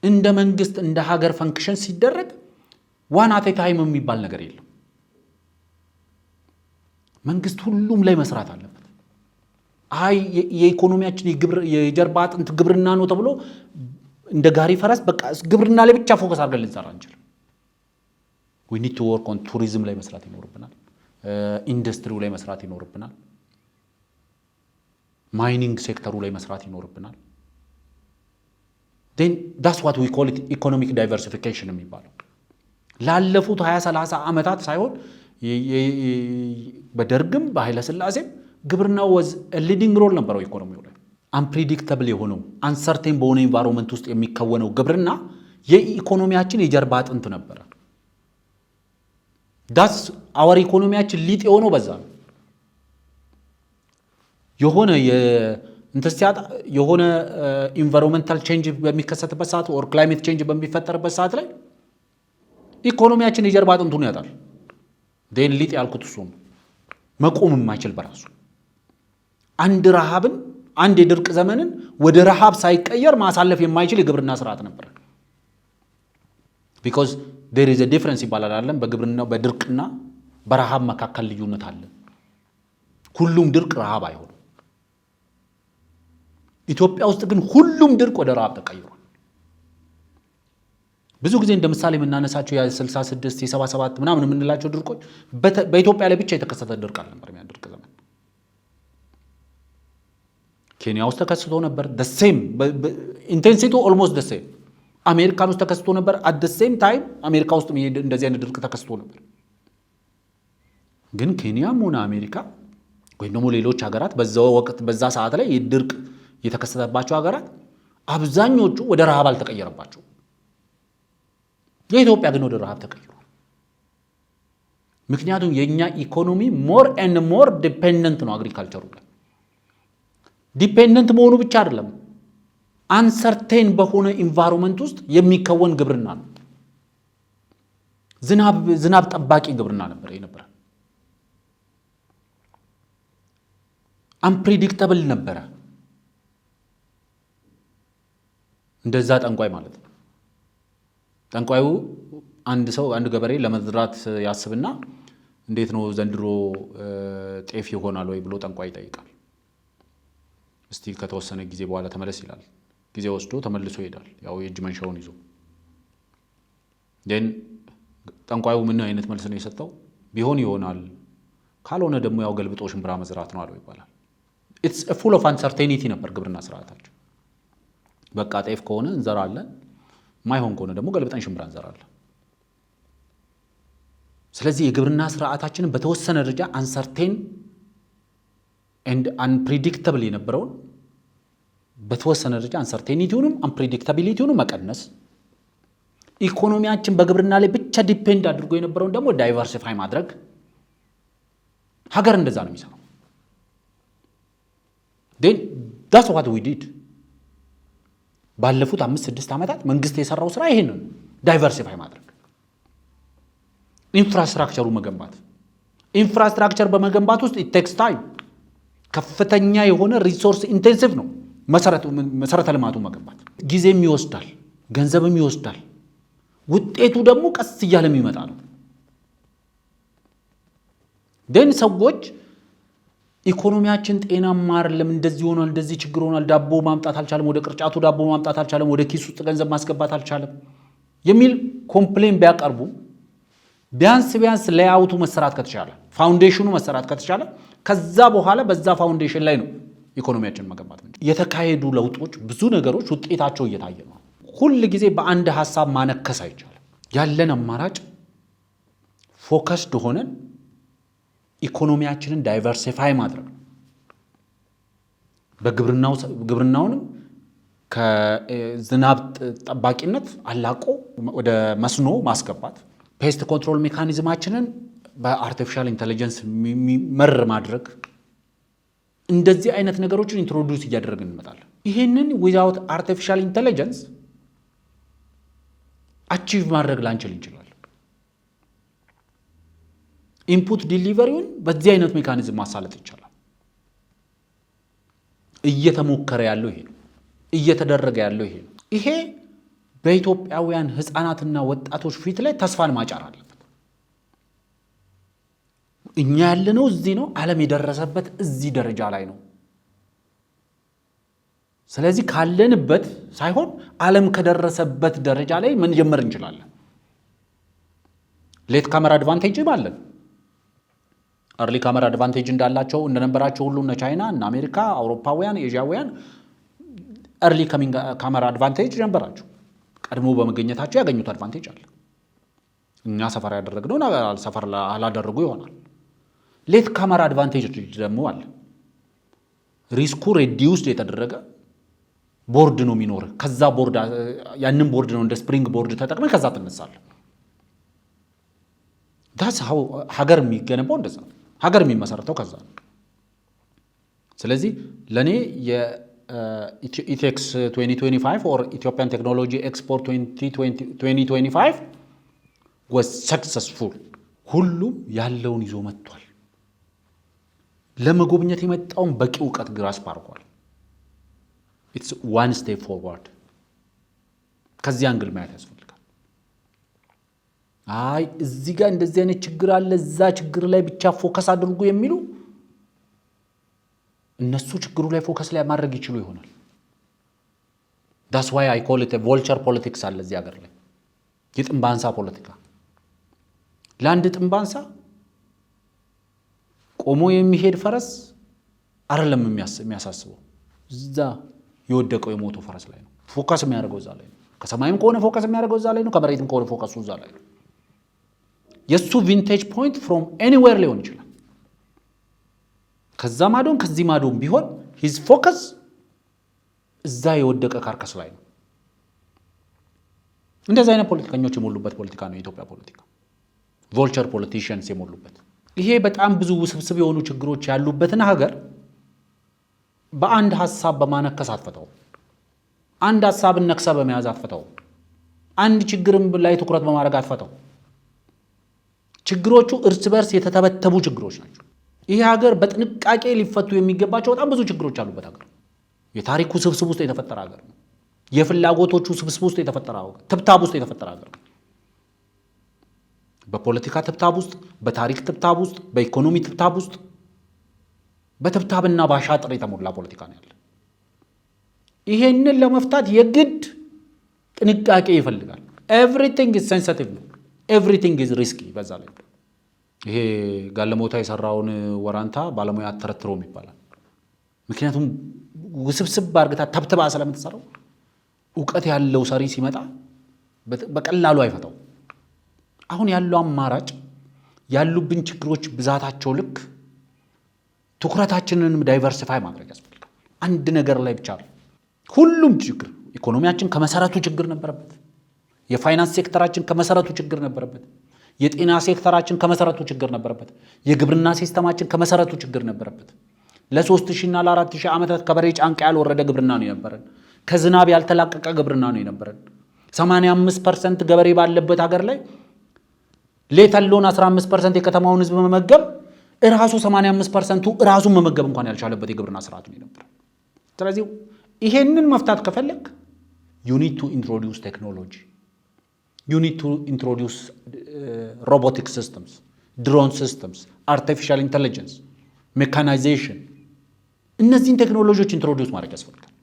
እንደ መንግስት እንደ ሀገር ፈንክሽን ሲደረግ ዋን አት ታይም የሚባል ነገር የለም። መንግስት ሁሉም ላይ መስራት አለበት። የኢኮኖሚያችን የጀርባ አጥንት ግብርና ነው ተብሎ እንደ ጋሪ ፈረስ በቃ ግብርና ላይ ብቻ ፎከስ አድርገን ልንሰራ አንችልም። we need to work on tourism ላይ መስራት ይኖርብናል። ኢንዱስትሪው ላይ መስራት ይኖርብናል። ማይኒንግ ሴክተሩ ላይ መስራት ይኖርብናል። then that's what we call it economic diversification የሚባለው ላለፉት 20-30 ዓመታት ሳይሆን በደርግም በኃይለ ሥላሴም ግብርናው was a leading role ነበረው ኢኮኖሚው ላይ። unpredictable የሆነው uncertain በሆነ environment ውስጥ የሚከወነው ግብርና የኢኮኖሚያችን የጀርባ አጥንት ነበር። that's our ኢኮኖሚያችን ሊጥ የሆነው በዛ ነው። የሆነ እንትስያት የሆነ ኢንቫይሮንመንታል ቼንጅ በሚከሰትበት ሰዓት ኦር ክላይሜት ቼንጅ በሚፈጠርበት ሰዓት ላይ ኢኮኖሚያችን የጀርባ አጥንቱን ያጣል። ዴን ሊጥ ያልኩት እሱ ነው። መቆም የማይችል በራሱ አንድ የድርቅ ዘመንን ወደ ረሃብ ሳይቀየር ማሳለፍ የማይችል የግብርና ስርዓት ነበር። ቢኮዝ ዴር ኢዝ ኤ ዲፍረንስ ይባላል አይደለም? በግብርናው በድርቅና በረሃብ መካከል ልዩነት አለ። ሁሉም ድርቅ ረሃብ አይሆንም። ኢትዮጵያ ውስጥ ግን ሁሉም ድርቅ ወደ ረሃብ ተቀይሯል። ብዙ ጊዜ እንደ ምሳሌ የምናነሳቸው የ66 የ77 ምናምን የምንላቸው ድርቆች በኢትዮጵያ ላይ ብቻ የተከሰተ ድርቅ አልነበር። ያ ድርቅ ዘመን ኬንያ ውስጥ ተከስቶ ነበር። ደሴም ኢንቴንሲቲ ኦልሞስት ደሴም። አሜሪካን ውስጥ ተከስቶ ነበር። አት ሴም ታይም አሜሪካ ውስጥ እንደዚህ አይነት ድርቅ ተከስቶ ነበር። ግን ኬንያም ሆነ አሜሪካ ወይም ደግሞ ሌሎች ሀገራት በዛው ወቅት በዛ ሰዓት ላይ ድርቅ የተከሰተባቸው ሀገራት አብዛኞቹ ወደ ረሃብ አልተቀየረባቸው። የኢትዮጵያ ግን ወደ ረሃብ ተቀይሯል። ምክንያቱም የኛ ኢኮኖሚ ሞር ኤንድ ሞር ዲፔንደንት ነው አግሪካልቸሩ ላይ። ዲፔንደንት መሆኑ ብቻ አይደለም፣ አንሰርቴን በሆነ ኢንቫይሮንመንት ውስጥ የሚከወን ግብርና ነው። ዝናብ ጠባቂ ግብርና ነበር የነበረ። አንፕሬዲክተብል ነበረ። እንደዛ ጠንቋይ ማለት ነው። ጠንቋዩ አንድ ገበሬ ለመዝራት ያስብና እንዴት ነው ዘንድሮ ጤፍ ይሆናል ወይ ብሎ ጠንቋይ ይጠይቃል። እስቲ ከተወሰነ ጊዜ በኋላ ተመለስ ይላል። ጊዜ ወስዶ ተመልሶ ይሄዳል፣ ያው የእጅ መንሻውን ይዞ። ግን ጠንቋዩ ምን አይነት መልስ ነው የሰጠው? ቢሆን ይሆናል፣ ካልሆነ ደግሞ ያው ገልብጦ ሽምብራ መዝራት ነው አለው ይባላል። ኢትስ ፉል ኦፍ አንሰርቴኒቲ ነበር ግብርና ስርዓታቸው። በቃ ጤፍ ከሆነ እንዘራለን፣ ማይሆን ከሆነ ደግሞ ገልብጠን ሽምብራ እንዘራለን። ስለዚህ የግብርና ስርዓታችንን በተወሰነ ደረጃ አንሰርቴን ኤንድ አንፕሬዲክተብል የነበረውን በተወሰነ ደረጃ አንሰርቴኒቲውንም አንፕሬዲክታቢሊቲውንም መቀነስ፣ ኢኮኖሚያችን በግብርና ላይ ብቻ ዲፔንድ አድርጎ የነበረውን ደግሞ ዳይቨርሲፋይ ማድረግ። ሀገር እንደዛ ነው የሚሰራው። ዴን ዳትስ ዋት ዊ ዲድ። ባለፉት 5-6 ዓመታት መንግስት የሰራው ስራ ይሄንን ዳይቨርሲፋይ ማድረግ፣ ኢንፍራስትራክቸሩ መገንባት። ኢንፍራስትራክቸር በመገንባት ውስጥ ኢት ቴክስ ታይም፣ ከፍተኛ የሆነ ሪሶርስ ኢንቴንሲቭ ነው መሰረተ ልማቱ መገንባት። ጊዜም ይወስዳል፣ ገንዘብም ይወስዳል። ውጤቱ ደግሞ ቀስ እያለ የሚመጣ ነው። ደን ሰዎች ኢኮኖሚያችን ጤናማ አይደለም፣ እንደዚህ ሆኗል፣ እንደዚህ ችግር ሆኗል፣ ዳቦ ማምጣት አልቻለም፣ ወደ ቅርጫቱ ዳቦ ማምጣት አልቻለም፣ ወደ ኪስ ውስጥ ገንዘብ ማስገባት አልቻለም የሚል ኮምፕሌን ቢያቀርቡ ቢያንስ ሌአውቱ መሰራት ከተቻለ፣ ፋውንዴሽኑ መሰራት ከተቻለ ከዛ በኋላ በዛ ፋውንዴሽን ላይ ነው ኢኮኖሚያችን መገንባት ነው። የተካሄዱ ለውጦች ብዙ ነገሮች ውጤታቸው እየታየ ነው። ሁል ጊዜ በአንድ ሀሳብ ማነከስ አይቻልም። ያለን አማራጭ ፎከስድ ሆነን ኢኮኖሚያችንን ዳይቨርሲፋይ ማድረግ ነው። ግብርናውንም ከዝናብ ጠባቂነት አላቆ ወደ መስኖ ማስገባት፣ ፔስት ኮንትሮል ሜካኒዝማችንን በአርቲፊሻል ኢንተለጀንስ መር ማድረግ፣ እንደዚህ አይነት ነገሮችን ኢንትሮዲውስ እያደረግን እንመጣለን። ይሄንን ዊዛውት አርቲፊሻል ኢንተለጀንስ አቺቭ ማድረግ ላንችል እንችላለን። ኢንፑት ዲሊቨሪውን በዚህ አይነት ሜካኒዝም ማሳለጥ ይቻላል። እየተሞከረ ያለው ይሄ ነው። እየተደረገ ያለው ይሄ ነው። ይሄ በኢትዮጵያውያን ህፃናትና ወጣቶች ፊት ላይ ተስፋን ማጫር አለበት። እኛ ያለነው እዚህ ነው። ዓለም የደረሰበት እዚህ ደረጃ ላይ ነው። ስለዚህ ካለንበት ሳይሆን ዓለም ከደረሰበት ደረጃ ላይ መጀመር እንችላለን። ሌት ካመር አድቫንቴጅ አለን። አርሊ ካመር አድቫንቴጅ እንዳላቸው እንደነበራቸው ሁሉ እነ ቻይና፣ እነ አሜሪካ፣ አውሮፓውያን፣ ኤዥያውያን አርሊ ካመር አድቫንቴጅ ነበራቸው። ቀድሞ በመገኘታቸው ያገኙት አድቫንቴጅ አለ። እኛ ሰፈር ያደረግነው ሰፈር አላደረጉ ይሆናል። ሌት ካመር አድቫንቴጅ ደግሞ አለ። ሪስኩ ሬዲዩስድ የተደረገ ቦርድ ነው የሚኖር። ከዛ ቦርድ ያንን ቦርድ ነው እንደ ስፕሪንግ ቦርድ ተጠቅመን ከዛ ትነሳለህ። ዳስ ሀገር የሚገነባው እንደዛ ነው። ሀገር የሚመሰረተው ከዛ ነው። ስለዚህ ለኔ የኢቴክስ 2025 or Ethiopian Technology Expo 2025 was successful ሁሉም ያለውን ይዞ መጥቷል ለመጎብኘት የመጣውን በቂ ዕውቀት ግራስ አድርጓል it's one step forward ከዚህ አንግል ማየት ያስፈልጋል አይ እዚህ ጋር እንደዚህ አይነት ችግር አለ እዛ ችግር ላይ ብቻ ፎከስ አድርጉ የሚሉ እነሱ ችግሩ ላይ ፎከስ ላይ ማድረግ ይችሉ ይሆናል that's why I call it a vulture politics አለ እዚህ ሀገር ላይ የጥንባንሳ ፖለቲካ ለአንድ ጥንባንሳ ቆሞ የሚሄድ ፈረስ አይደለም የሚያሳስበው እዛ የወደቀው የሞተው ፈረስ ላይ ነው ፎከስ የሚያደርገው እዛ ላይ ነው ከሰማይም ከሆነ ፎከስ የሚያደርገው እዛ ላይ ነው ከመሬትም ከሆነ ፎከሱ እዛ ላይ ነው የሱ ቪንቴጅ ፖይንት from anywhere ሊሆን ይችላል ከዛ ማዶን ከዚህ ማዶን ቢሆን his focus እዛ የወደቀ ካርከስ ላይ ነው እንደዛ አይነት ፖለቲከኞች የሞሉበት ፖለቲካ ነው የኢትዮጵያ ፖለቲካ vulture politicians የሞሉበት ይሄ በጣም ብዙ ውስብስብ የሆኑ ችግሮች ያሉበትን ሀገር በአንድ ሐሳብ በማነከስ አትፈታው አንድ ሐሳብን ነክሰ በመያዝ አትፈታው አንድ ችግርም ላይ ትኩረት በማድረግ አትፈታው ችግሮቹ እርስ በርስ የተተበተቡ ችግሮች ናቸው ይሄ ሀገር በጥንቃቄ ሊፈቱ የሚገባቸው በጣም ብዙ ችግሮች አሉበት ሀገር የታሪኩ ስብስብ ውስጥ የተፈጠረ ሀገር ነው የፍላጎቶቹ ስብስብ ውስጥ የተፈጠረ ሀገር ትብታብ ውስጥ የተፈጠረ ሀገር በፖለቲካ ትብታብ ውስጥ በታሪክ ትብታብ ውስጥ በኢኮኖሚ ትብታብ ውስጥ በትብታብና ባሻጥር የተሞላ ፖለቲካ ነው ያለው ይሄንን ለመፍታት የግድ ጥንቃቄ ይፈልጋል everything is sensitive everything is risky በዛ ላይ ይሄ ጋለሞታ የሰራውን ወራንታ ባለሙያ አተረትሮም ይባላል ምክንያቱም ውስብስብ አርግታ ተብተባ ስለምትሰራው ዕውቀት ያለው ሰሪ ሲመጣ በቀላሉ አይፈታው አሁን ያለው አማራጭ ያሉብን ችግሮች ብዛታቸው ልክ ትኩረታችንን ዳይቨርሲፋይ ማድረግ ያስፈልጋል አንድ ነገር ላይ ብቻ ሁሉም ችግር ኢኮኖሚያችን ከመሰረቱ ችግር ነበረበት የፋይናንስ ሴክተራችን ከመሰረቱ ችግር ነበረበት የጤና ሴክተራችን ከመሰረቱ ችግር ነበረበት የግብርና ሲስተማችን ከመሰረቱ ችግር ነበረበት ለ3000 እና ለ4000 ዓመታት ከበሬ ጫንቃ ያልወረደ ግብርና ነው የነበረን ከዝናብ ያልተላቀቀ ግብርና ነው የነበረን 85% ገበሬ ባለበት ሀገር ላይ ሌተሎን 15% የከተማውን ህዝብ መመገብ እራሱ 85% እራሱን መመገብ እንኳን ያልቻለበት የግብርና ስርዓት ነው የነበረ ስለዚህ ይሄንን መፍታት ከፈለክ you need to introduce technology you need to introduce robotic systems drone systems artificial intelligence mechanization እነዚህን ቴክኖሎጂዎች ኢንትሮዲዩስ ማድረግ ያስፈልጋል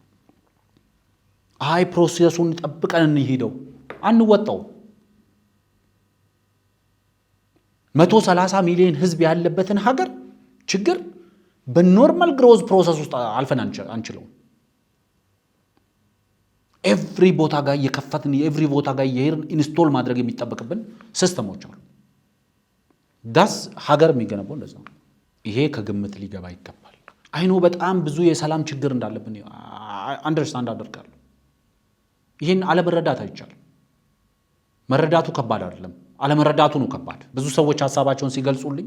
አይ ፕሮሰሱን ጠብቀን እንሂደው አንወጣው 130 ሚሊዮን ህዝብ ያለበትን ሀገር ችግር በኖርማል ግሮዝ ፕሮሰስ ውስጥ አልፈን አንችለው ኤቭሪ ቦታ ጋር የከፈትን ኤቭሪ ቦታ ጋር የሄርን ኢንስቶል ማድረግ የሚጠበቅብን ሲስተሞች አሉ ዳስ ሀገር የሚገነባው እንደዛ ይሄ ከግምት ሊገባ ይገባል አይኖ በጣም ብዙ የሰላም ችግር እንዳለብን አንደርስታንድ አደርጋለሁ ይሄን አለመረዳት አይቻልም መረዳቱ ከባድ አይደለም አለመረዳቱ ነው ከባድ ብዙ ሰዎች ሐሳባቸውን ሲገልጹልኝ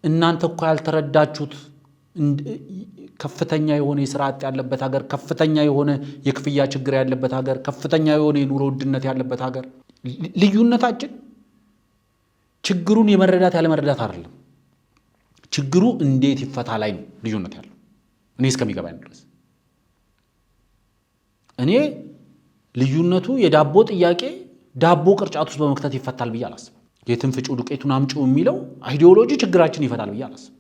እናንተ እኮ ያልተረዳችሁት ከፍተኛ የሆነ የሥርዓት ያለበት ሀገር ከፍተኛ የሆነ የክፍያ ችግር ያለበት ሀገር ከፍተኛ የሆነ የኑሮ ውድነት ያለበት ሀገር ልዩነታችን ችግሩን የመረዳት ያለመረዳት አይደለም ችግሩ እንዴት ይፈታ ላይ ነው ልዩነት ያለው እኔ እስከሚገባኝ ድረስ እኔ ልዩነቱ የዳቦ ጥያቄ ዳቦ ቅርጫት ውስጥ በመክተት ይፈታል ብዬ አላስብም የትም ፍጩ ዱቄቱን አምጪ የሚለው አይዲዮሎጂ ችግራችን ይፈታል ብዬ አላስብም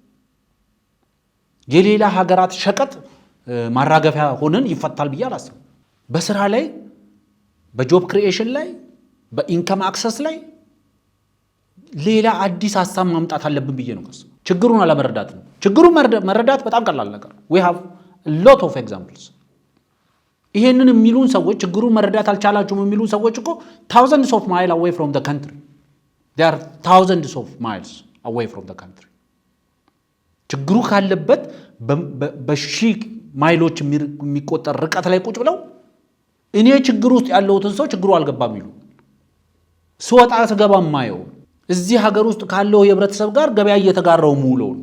የሌላ ሀገራት ሸቀጥ ማራገፊያ ሆነን ይፈታል ብዬ አላስብም በስራ ላይ በጆብ ክሪኤሽን ላይ በኢንካም አክሰስ ላይ ሌላ አዲስ ሐሳብ ማምጣት አለብን ብዬ ነው ከሱ ችግሩን አለመረዳት ነው ችግሩን መረዳት በጣም ቀላል ነገር we have a lot of examples ይሄንን የሚሉን ሰዎች ችግሩን መረዳት አልቻላችሁም የሚሉን ሰዎች እኮ thousands of miles away from the country they are thousands of miles away from the country ችግሩ ካለበት በሺ ማይሎች የሚቆጠር ርቀት ላይ ቁጭ ብለው እኔ ችግሩ ውስጥ ያለውትን ሰው ችግሩ አልገባም ይሉ ስወጣ ስገባ ማየው እዚህ ሀገር ውስጥ ካለው የህብረተሰብ ጋር ገበያ እየተጋራው ሙሉውን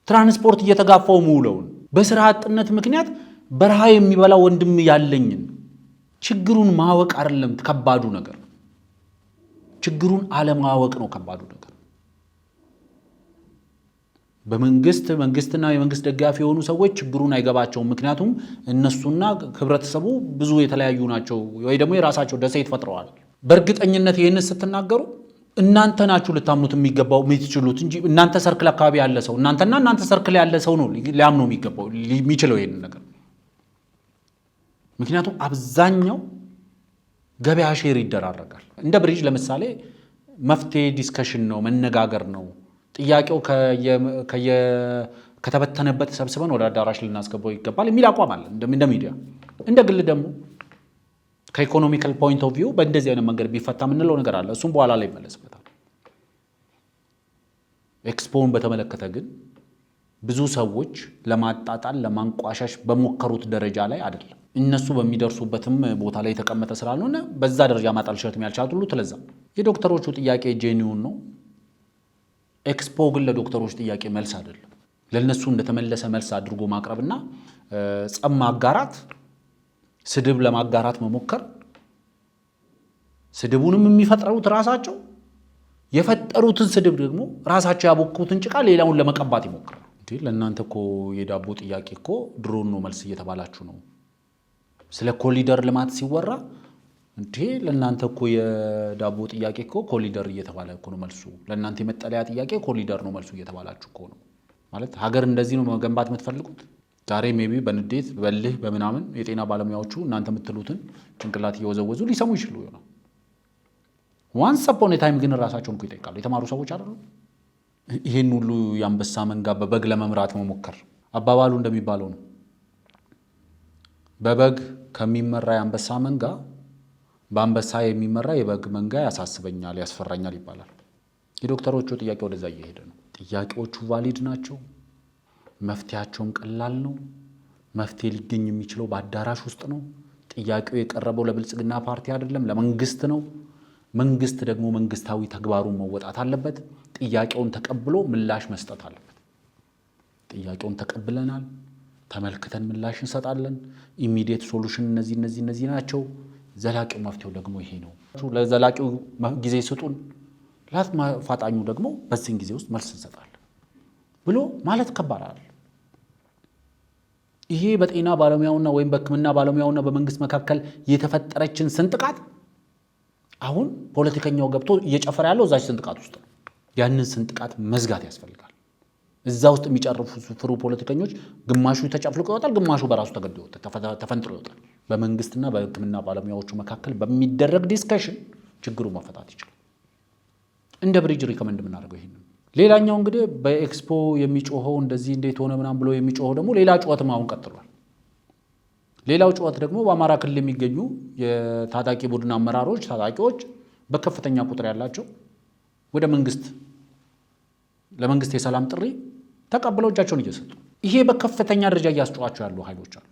ትራንስፖርት እየተጋፋው ሙሉውን በስራ አጥነት ምክንያት በረሃ የሚበላ ወንድም ያለኝን ችግሩን ማወቅ አይደለም ከባዱ ነገር፣ ችግሩን አለማወቅ ነው ከባዱ ነገር። መንግስትና የመንግስት ደጋፊ የሆኑ ሰዎች ችግሩን አይገባቸውም። ምክንያቱም እነሱና ህብረተሰቡ ብዙ የተለያዩ ናቸው፣ ወይ ደግሞ የራሳቸው ደሴት ፈጥረዋል። በእርግጠኝነት ይህን ስትናገሩ እናንተ ናችሁ ልታምኑት የሚገባው የምትችሉት እንጂ እናንተ ሰርክል አካባቢ ያለ ሰው እናንተ ሰርክል ያለ ሰው ነው ሊያምነው የሚችለው ይሄን ነገር። ምክንያቱም አብዛኛው ገበያ ሼር ይደራረጋል። እንደ ብሪጅ ለምሳሌ መፍትሄ ዲስከሽን ነው፣ መነጋገር ነው። ጥያቄው ከተበተነበት ሰብስበን ወደ አዳራሽ ልናስገባው ይገባል የሚል አቋም አለ እንደ ሚዲያ። እንደ ግል ደግሞ ከኢኮኖሚካል ፖይንት ኦፍ ቪው በእንደዚህ አይነት መንገድ ቢፈታ የምንለው ነገር አለ። እሱም በኋላ ላይ ይመለስበታል። ኤክስፖን በተመለከተ ግን ብዙ ሰዎች ለማጣጣል ለማንቋሻሽ በሞከሩት ደረጃ ላይ አይደለም። እነሱ በሚደርሱበትም ቦታ ላይ የተቀመጠ ስላልሆነ በዛ ደረጃ ማጣልሸትም ያልቻሉት ሁሉ ስለዛ የዶክተሮቹ ጥያቄ ጄኒውን ነው። ኤክስፖ ግን ለዶክተሮች ጥያቄ መልስ አይደለም። ለነሱ እንደተመለሰ መልስ አድርጎ ማቅረብና ጸም ማጋራት፣ ስድብ ለማጋራት መሞከር፣ ስድቡንም የሚፈጥሩት ራሳቸው የፈጠሩትን ስድብ ደግሞ ራሳቸው ያቦኩትን ጭቃ ሌላውን ለመቀባት ይሞክራል። እንዴ ለእናንተ እኮ የዳቦ ጥያቄ እኮ ድሮን ነው መልስ እየተባላችሁ ነው። ስለ ኮሊደር ልማት ሲወራ እንዴ ለእናንተ እኮ የዳቦ ጥያቄ እኮ ኮሊደር እየተባለ እኮ ነው መልሱ። ለእናንተ የመጠለያ ጥያቄ ኮሊደር ነው መልሱ እየተባላችሁ እኮ ነው። ማለት ሀገር እንደዚህ ነው መገንባት የምትፈልጉት? ዛሬ ሜቢ በንዴት በልህ በምናምን የጤና ባለሙያዎቹ እናንተ የምትሉትን ጭንቅላት እየወዘወዙ ሊሰሙ ይችሉ ይሆናል። ዋንስ አፖን ታይም ግን ራሳቸውን እኮ ይጠይቃሉ። የተማሩ ሰዎች አይደሉ? ይሄን ሁሉ የአንበሳ መንጋ በበግ ለመምራት መሞከር አባባሉ እንደሚባለው ነው። በበግ ከሚመራ የአንበሳ መንጋ በአንበሳ የሚመራ የበግ መንጋ ያሳስበኛል፣ ያስፈራኛል ይባላል። የዶክተሮቹ ጥያቄ ወደዛ እየሄደ ነው። ጥያቄዎቹ ቫሊድ ናቸው። መፍትሄያቸውም ቀላል ነው። መፍትሄ ሊገኝ የሚችለው በአዳራሽ ውስጥ ነው። ጥያቄው የቀረበው ለብልጽግና ፓርቲ አይደለም፣ ለመንግስት ነው። መንግስት ደግሞ መንግስታዊ ተግባሩን መወጣት አለበት። ጥያቄውን ተቀብሎ ምላሽ መስጠት አለበት። ጥያቄውን ተቀብለናል፣ ተመልክተን ምላሽ እንሰጣለን። ኢሚዲየት ሶሉሽን እነዚህ ናቸው። ዘላቂው መፍትሄው ደግሞ ይሄ ነው። ለዘላቂው ጊዜ ስጡን፣ ለአፋጣኙ ደግሞ በዚህን ጊዜ ውስጥ መልስ እንሰጣለን ብሎ ማለት ከባድ አይደል? ይሄ በጤና ባለሙያውና ወይም በሕክምና ባለሙያውና በመንግስት መካከል የተፈጠረችን ስንጥቃት አሁን ፖለቲከኛው ገብቶ እየጨፈረ ያለው እዛች ስንጥቃት ውስጥ ነው። ያንን ስንጥቃት መዝጋት ያስፈልጋል። እዛ ውስጥ የሚጨርሱ ፖለቲከኞች ግማሹ ተጨፍልቆ ይወጣል፣ ግማሹ በራሱ ተገዶ ይወጣል፣ ተፈንጥሮ ይወጣል። በመንግስትና በሕክምና ባለሙያዎቹ መካከል በሚደረግ ዲስከሽን ችግሩ መፈታት ይችላል። እንደ ብሪጅ ሪኮመንድ የምናደርገው ይሄንን። ሌላኛው እንግዲህ በኤክስፖ የሚጮኸው እንደዚህ እንዴት ሆነ ምናምን ብሎ የሚጮኸው ደግሞ ሌላ ጩኸትም አሁን ቀጥሏል። ሌላው ጩኸት ደግሞ በአማራ ክልል የሚገኙ የታጣቂ ቡድን አመራሮች፣ ታጣቂዎች በከፍተኛ ቁጥር ያላቸው ወደ ለመንግስት የሰላም ጥሪ ተቀብለው እጃቸውን እየሰጡ ይሄ በከፍተኛ ደረጃ እያስጮኋቸው ያሉ ኃይሎች አሉ።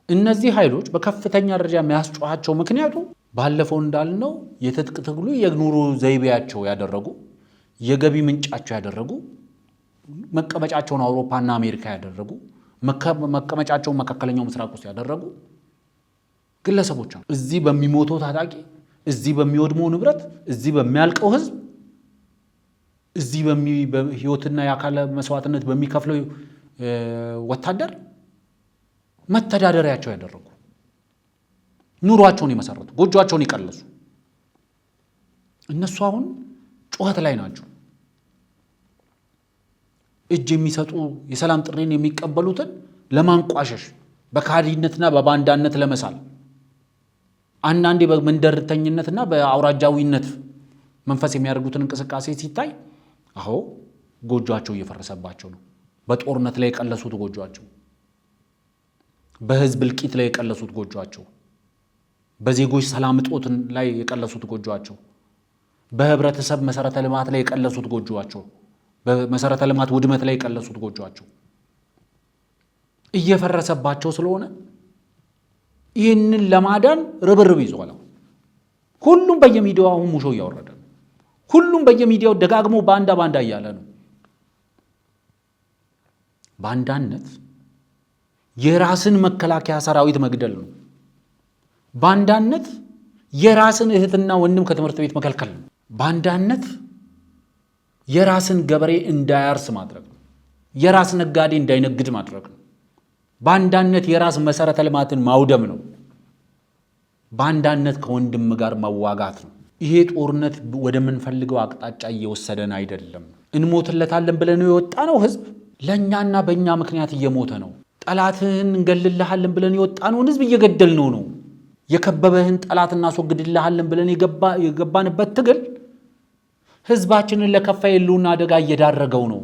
እነዚህ ኃይሎች በከፍተኛ ደረጃ የሚያስጮኋቸው ምክንያቱ ባለፈው እንዳልነው የትጥቅ ትግሉ የኑሮ ዘይቤያቸው ያደረጉ፣ የገቢ ምንጫቸው ያደረጉ፣ መቀመጫቸውን አውሮፓና አሜሪካ ያደረጉ፣ መቀመጫቸውን መካከለኛው ምስራቅ ውስጥ ያደረጉ ግለሰቦች ነው። እዚህ በሚሞተው ታጣቂ፣ እዚህ በሚወድመው ንብረት፣ እዚህ በሚያልቀው ህዝብ፣ እዚህ በህይወትና የአካል መስዋዕትነት በሚከፍለው ወታደር መተዳደሪያቸው ያደረጉ፣ ኑሯቸውን የመሰረቱ፣ ጎጆአቸውን ይቀለሱ እነሱ አሁን ጩኸት ላይ ናቸው። እጅ የሚሰጡ የሰላም ጥሪን የሚቀበሉትን ለማንቋሸሽ በካዲነትና በባንዳነት ለመሳል አንዳንዴ በመንደርተኝነትና በአውራጃዊነት መንፈስ የሚያደርጉትን እንቅስቃሴ ሲታይ አዎ ጎጆአቸው እየፈረሰባቸው ነው። በጦርነት ላይ የቀለሱት ጎጆአቸው፣ በህዝብ እልቂት ላይ የቀለሱት ጎጆአቸው፣ በዜጎች ሰላም እጦት ላይ የቀለሱት ጎጆአቸው፣ በህብረተሰብ መሰረተ ልማት ላይ የቀለሱት ጎጆአቸው፣ በመሰረተ ልማት ውድመት ላይ የቀለሱት ጎጆአቸው እየፈረሰባቸው ስለሆነ ይህንን ለማዳን ርብርብ ይዟል። ሁሉም በየሚዲያው አሁን ሙሾ እያወረደ ነው። ሁሉም በየሚዲያው ደጋግሞ ባንዳ እያለ ነው። ባንዳነት የራስን መከላከያ ሰራዊት መግደል ነው። ባንዳነት የራስን እህትና ወንድም ከትምህርት ቤት መከልከል ነው። ባንዳነት የራስን ገበሬ እንዳያርስ ማድረግ ነው። የራስ ነጋዴ እንዳይነግድ ማድረግ ነው። ባንዳነት የራስ መሰረተ ልማትን ማውደም ነው። ባንዳነት ከወንድም ጋር መዋጋት ነው። ይሄ ጦርነት ወደምንፈልገው አቅጣጫ እየወሰደን አይደለም። እንሞትለታለን ብለን የወጣ ነው ህዝብ ለኛና በእኛ ምክንያት እየሞተ ነው። ጠላትህን እንገልልሃለን ብለን የወጣነውን ህዝብ እየገደልነው ነው። የከበበህን ጠላት እናስወግድልሃለን ብለን የገባንበት ትግል ህዝባችንን ለከፋ የህልውና አደጋ እየዳረገው ነው።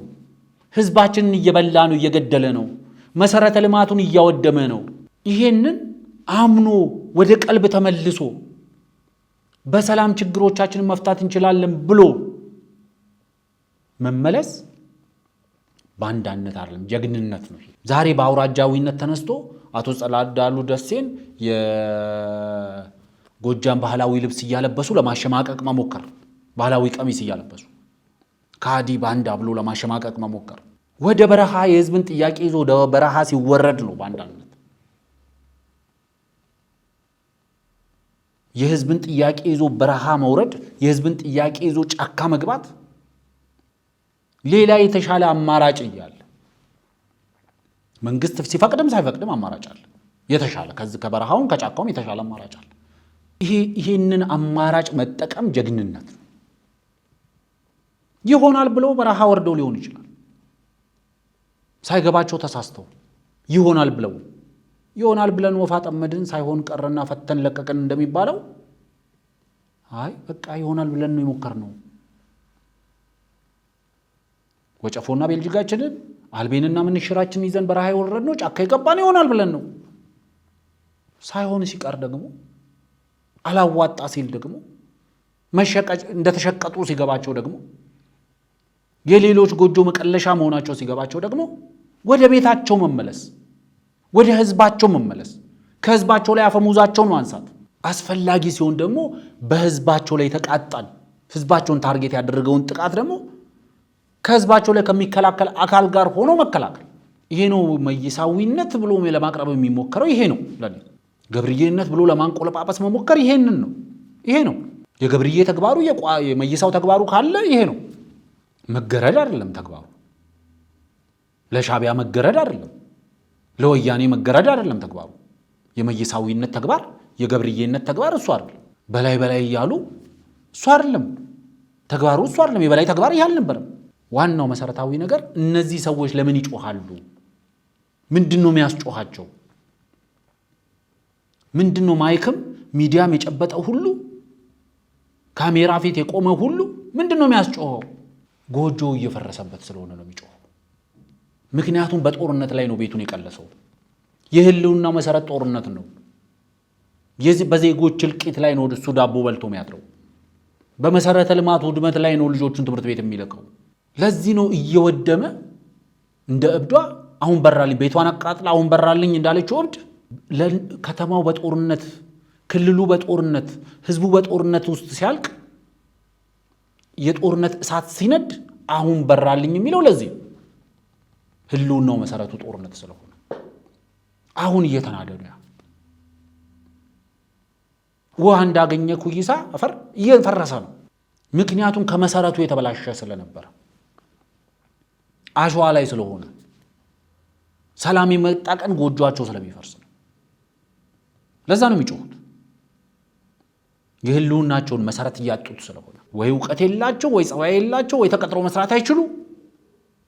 ህዝባችንን እየበላ ነው፣ እየገደለ ነው። መሰረተ ልማቱን እያወደመ ነው። ይሄንን አምኖ ወደ ቀልብ ተመልሶ በሰላም ችግሮቻችንን መፍታት እንችላለን ብሎ መመለስ ባንዳነት አይደለም፣ ጀግንነት ነው። ዛሬ በአውራጃዊነት ተነስቶ አቶ ጸዳሉ ደሴን የጎጃም ባህላዊ ልብስ እያለበሱ ለማሸማቀቅ መሞከር፣ ባህላዊ ቀሚስ እያለበሱ ካዲ ባንዳ ብሎ ለማሸማቀቅ መሞከር፣ ወደ በረሃ የህዝብን ጥያቄ ይዞ ወደ በረሃ ሲወረድ ነው ባንዳነት። የህዝብን ጥያቄ ይዞ በረሃ መውረድ፣ የህዝብን ጥያቄ ይዞ ጫካ መግባት፣ ሌላ የተሻለ አማራጭ እያለ መንግስት ሲፈቅድም ሳይፈቅድም አማራጭ አለ። የተሻለ ከበረሃውም ከጫካውም የተሻለ አማራጭ አለ። ይሄንን አማራጭ መጠቀም ጀግንነት ነው። ይሆናል ብለው በረሃ ወርደው ሊሆን ይችላል። ሳይገባቸው ተሳስተው ይሆናል ብለን ወፋ ጠመድን ሳይሆን ቀረና ፈተን ለቀቀን እንደሚባለው አይ በቃ ይሆናል ብለን ነው የሞከርነው። ወጨፎና ቤልጅጋችንን አልቤንና ምንሽራችን ይዘን በረሃ የወረድነው ጫካ የገባን ይሆናል ብለን ነው። ሳይሆን ሲቀር ደግሞ አላዋጣ ሲል ደግሞ መሸቀጭ እንደተሸቀጡ ሲገባቸው ደግሞ የሌሎች ጎጆ መቀለሻ መሆናቸው ሲገባቸው ደግሞ ወደ ቤታቸው መመለስ፣ ወደ ህዝባቸው መመለስ፣ ከህዝባቸው ላይ አፈሙዛቸውን ማንሳት፣ አስፈላጊ ሲሆን ደግሞ በህዝባቸው ላይ ተቃጣል ህዝባቸውን ታርጌት ያደረገውን ጥቃት ደግሞ ከህዝባቸው ላይ ከሚከላከል አካል ጋር ሆኖ መከላከል። ይሄ ነው መይሳዊነት ብሎ ለማቅረብ የሚሞከረው። ይሄ ነው ለኔ ገብርዬነት ብሎ ለማንቆለጳጳስ መሞከር። ይሄ ነው የገብርዬ ተግባሩ፣ የመይሳው ተግባሩ ካለ ይሄ ነው። መገረድ አይደለም ተግባሩ። ለሻቢያ መገረድ አይደለም፣ ለወያኔ መገረድ አይደለም ተግባሩ። የመይሳዊነት ተግባር፣ የገብርዬነት ተግባር እሱ አይደለም። በላይ እያሉ እሱ አይደለም ተግባሩ፣ እሱ አይደለም የበላይ ተግባር። ይሄ አልነበረም። ዋናው መሰረታዊ ነገር እነዚህ ሰዎች ለምን ይጮሃሉ? ምንድነው የሚያስጮሃቸው? ምንድነው ማይክም ሚዲያም የጨበጠው ሁሉ ካሜራ ፊት የቆመ ሁሉ ምንድነው የሚያስጮኸው? ጎጆው እየፈረሰበት ስለሆነ ነው የሚጮኸው። ምክንያቱም በጦርነት ላይ ነው ቤቱን የቀለሰው። የህልውና መሰረት ጦርነት ነው። በዜጎች እልቂት ላይ ነው እሱ ዳቦ በልቶ የሚያድረው። በመሰረተ ልማት ውድመት ላይ ነው ልጆቹን ትምህርት ቤት የሚልከው። ለዚህ ነው እየወደመ እንደ እብዷ አሁን በራልኝ፣ ቤቷን አቃጥላ አሁን በራልኝ እንዳለችው እብድ ከተማው በጦርነት ክልሉ በጦርነት ህዝቡ በጦርነት ውስጥ ሲያልቅ የጦርነት እሳት ሲነድ አሁን በራልኝ የሚለው ለዚህ ህልውናው መሰረቱ ጦርነት ስለሆነ አሁን እየተናደዱ ውሃ እንዳገኘ ኩይሳ አፈር እየፈረሰ ነው። ምክንያቱም ከመሰረቱ የተበላሸ ስለነበረ አሸዋ ላይ ስለሆነ ሰላም የመጣ ቀን ጎጆአቸው ስለሚፈርስ ነው። ለዛ ነው የሚጮሁት። የህልውናቸውን መሰረት እያጡት ስለሆነ ወይ ዕውቀት የላቸው ወይ ጸባይ የላቸው ወይ ተቀጥሮ መስራት አይችሉ።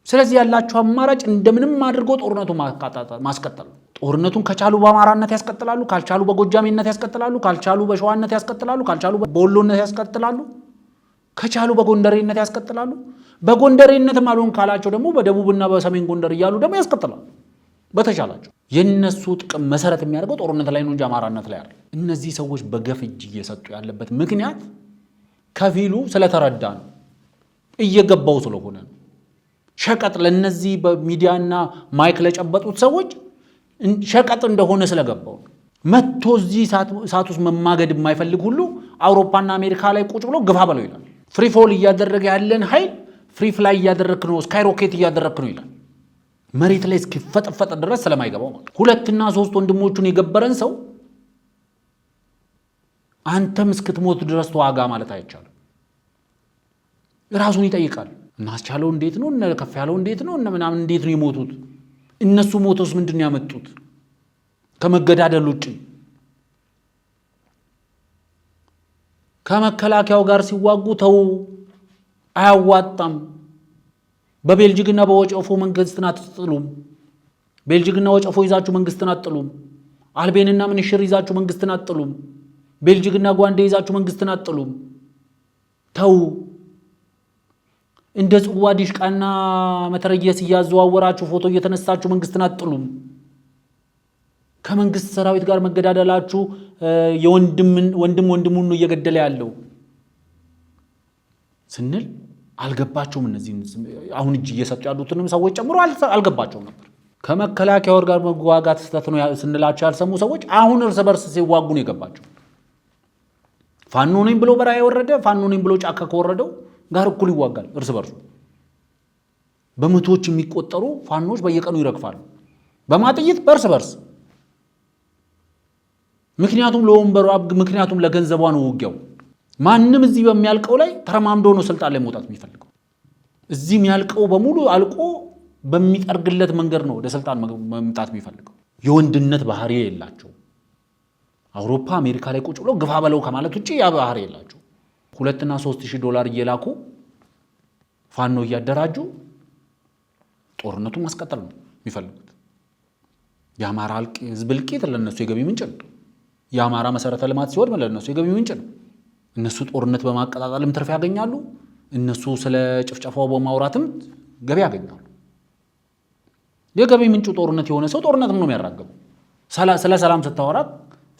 ስለዚህ ያላቸው አማራጭ እንደምንም አድርገው ጦርነቱን ማስቀጠል ነው። ጦርነቱን ከቻሉ በአማራነት ያስቀጥላሉ፣ ካልቻሉ በጎጃሜነት ያስቀጥላሉ፣ ካልቻሉ በሸዋነት ያስቀጥላሉ፣ ካልቻሉ በወሎነት ያስቀጥላሉ፣ ከቻሉ በጎንደሬነት ያስቀጥላሉ። በጎንደሬነትም አልሆን ካላቸው ደግሞ በደቡብና በሰሜን ጎንደር እያሉ ደግሞ ያስቀጥላሉ በተቻላቸው። የነሱ ጥቅም መሰረት የሚያደርገው ጦርነት ላይ ነው እንጂ አማራነት ላይ አይደለም። እነዚህ ሰዎች በገፍ እጅ እየሰጡ ያለበት ምክንያት ከፊሉ ስለተረዳ ነው፣ እየገባው ስለሆነ ነው። ሸቀጥ ለነዚህ በሚዲያና ማይክ ለጨበጡት ሰዎች ሸቀጥ እንደሆነ ስለገባው ነው። መጥቶ እዚህ እሳት ውስጥ መማገድ የማይፈልግ ሁሉ አውሮፓና አሜሪካ ላይ ቁጭ ብሎ ግፋ በለው ይላል። ፍሪፎል እያደረገ ያለን ኃይል ፍሪ ፍላይ እያደረክ ነው፣ ስካይ ሮኬት እያደረክ ነው ይላል። መሬት ላይ እስኪፈጠፈጥ ድረስ ስለማይገባው ማለት ሁለትና ሶስት ወንድሞቹን የገበረን ሰው አንተም እስክትሞት ድረስ ተዋጋ ማለት አይቻልም። ራሱን ይጠይቃል። እናስቻለው እንዴት ነው? እነ ከፍ ያለው እንዴት ነው? እነ ምናምን እንዴት ነው የሞቱት? እነሱ ሞተውስ ምንድነው ያመጡት ከመገዳደል ውጪ? ከመከላከያው ጋር ሲዋጉ ተው፣ አያዋጣም። በቤልጂክና በወጨፎ መንግስትን አትጥሉም። ቤልጂክና ወጨፎ ይዛችሁ መንግስትን አትጥሉም። አልቤንና ምንሽር ይዛችሁ መንግስትን አትጥሉም። ቤልጂክና ጓንዴ ይዛችሁ መንግስትን አትጥሉም። ተው። እንደ ጽዋ ዲሽቃና መተረየስ እያዘዋወራችሁ ፎቶ እየተነሳችሁ መንግስትን አትጥሉም። ከመንግስት ሰራዊት ጋር መገዳደላችሁ ወንድም ወንድሙን ነው እየገደለ ያለው ስንል አልገባቸውም። እነዚህ አሁን እጅ እየሰጡ ያሉትንም ሰዎች ጨምሮ አልገባቸውም ነበር። ከመከላከያው ጋር መዋጋት ስህተት ነው ስንላቸው ያልሰሙ ሰዎች አሁን እርስ በርስ ሲዋጉ ነው የገባቸው። ፋኖ ነኝ ብሎ በራይ ወረደ፣ ፋኖ ነኝ ብሎ ጫካ ከወረደው ጋር እኩል ይዋጋል እርስ በርሱ። በመቶዎች የሚቆጠሩ ፋኖች በየቀኑ ይረግፋሉ በማጥይት በእርስ በርስ። ምክንያቱም ለወንበሯ፣ ምክንያቱም ለገንዘቧ ነው ውጊያው። ማንም እዚህ በሚያልቀው ላይ ተረማምዶ ነው ስልጣን ላይ መውጣት የሚፈልገው። እዚህ የሚያልቀው በሙሉ አልቆ በሚጠርግለት መንገድ ነው ወደ ስልጣን መምጣት የሚፈልገው። የወንድነት ባህሪ የላቸው። አውሮፓ አሜሪካ ላይ ቁጭ ብሎ ግፋ በለው ከማለት ውጪ ያ ባህሪ የላቸው። $2,000-3,000 እየላኩ ፋኖ እያደራጁ ጦርነቱን ማስቀጠል ነው የሚፈልጉት። የአማራ ህዝብ እልቂት ለነሱ የገቢ ምንጭ ነው። የአማራ መሰረተ ልማት ሲወድም ለነሱ የገቢ ምንጭ ነው። እነሱ ጦርነት በማቀጣጠልም ትርፍ ያገኛሉ። እነሱ ስለ ጭፍጨፋው በማውራትም ገቢ ያገኛሉ። የገቢ ምንጩ ጦርነት የሆነ ሰው ጦርነትም ነው የሚያራገበው። ስለ ሰላም ስታወራ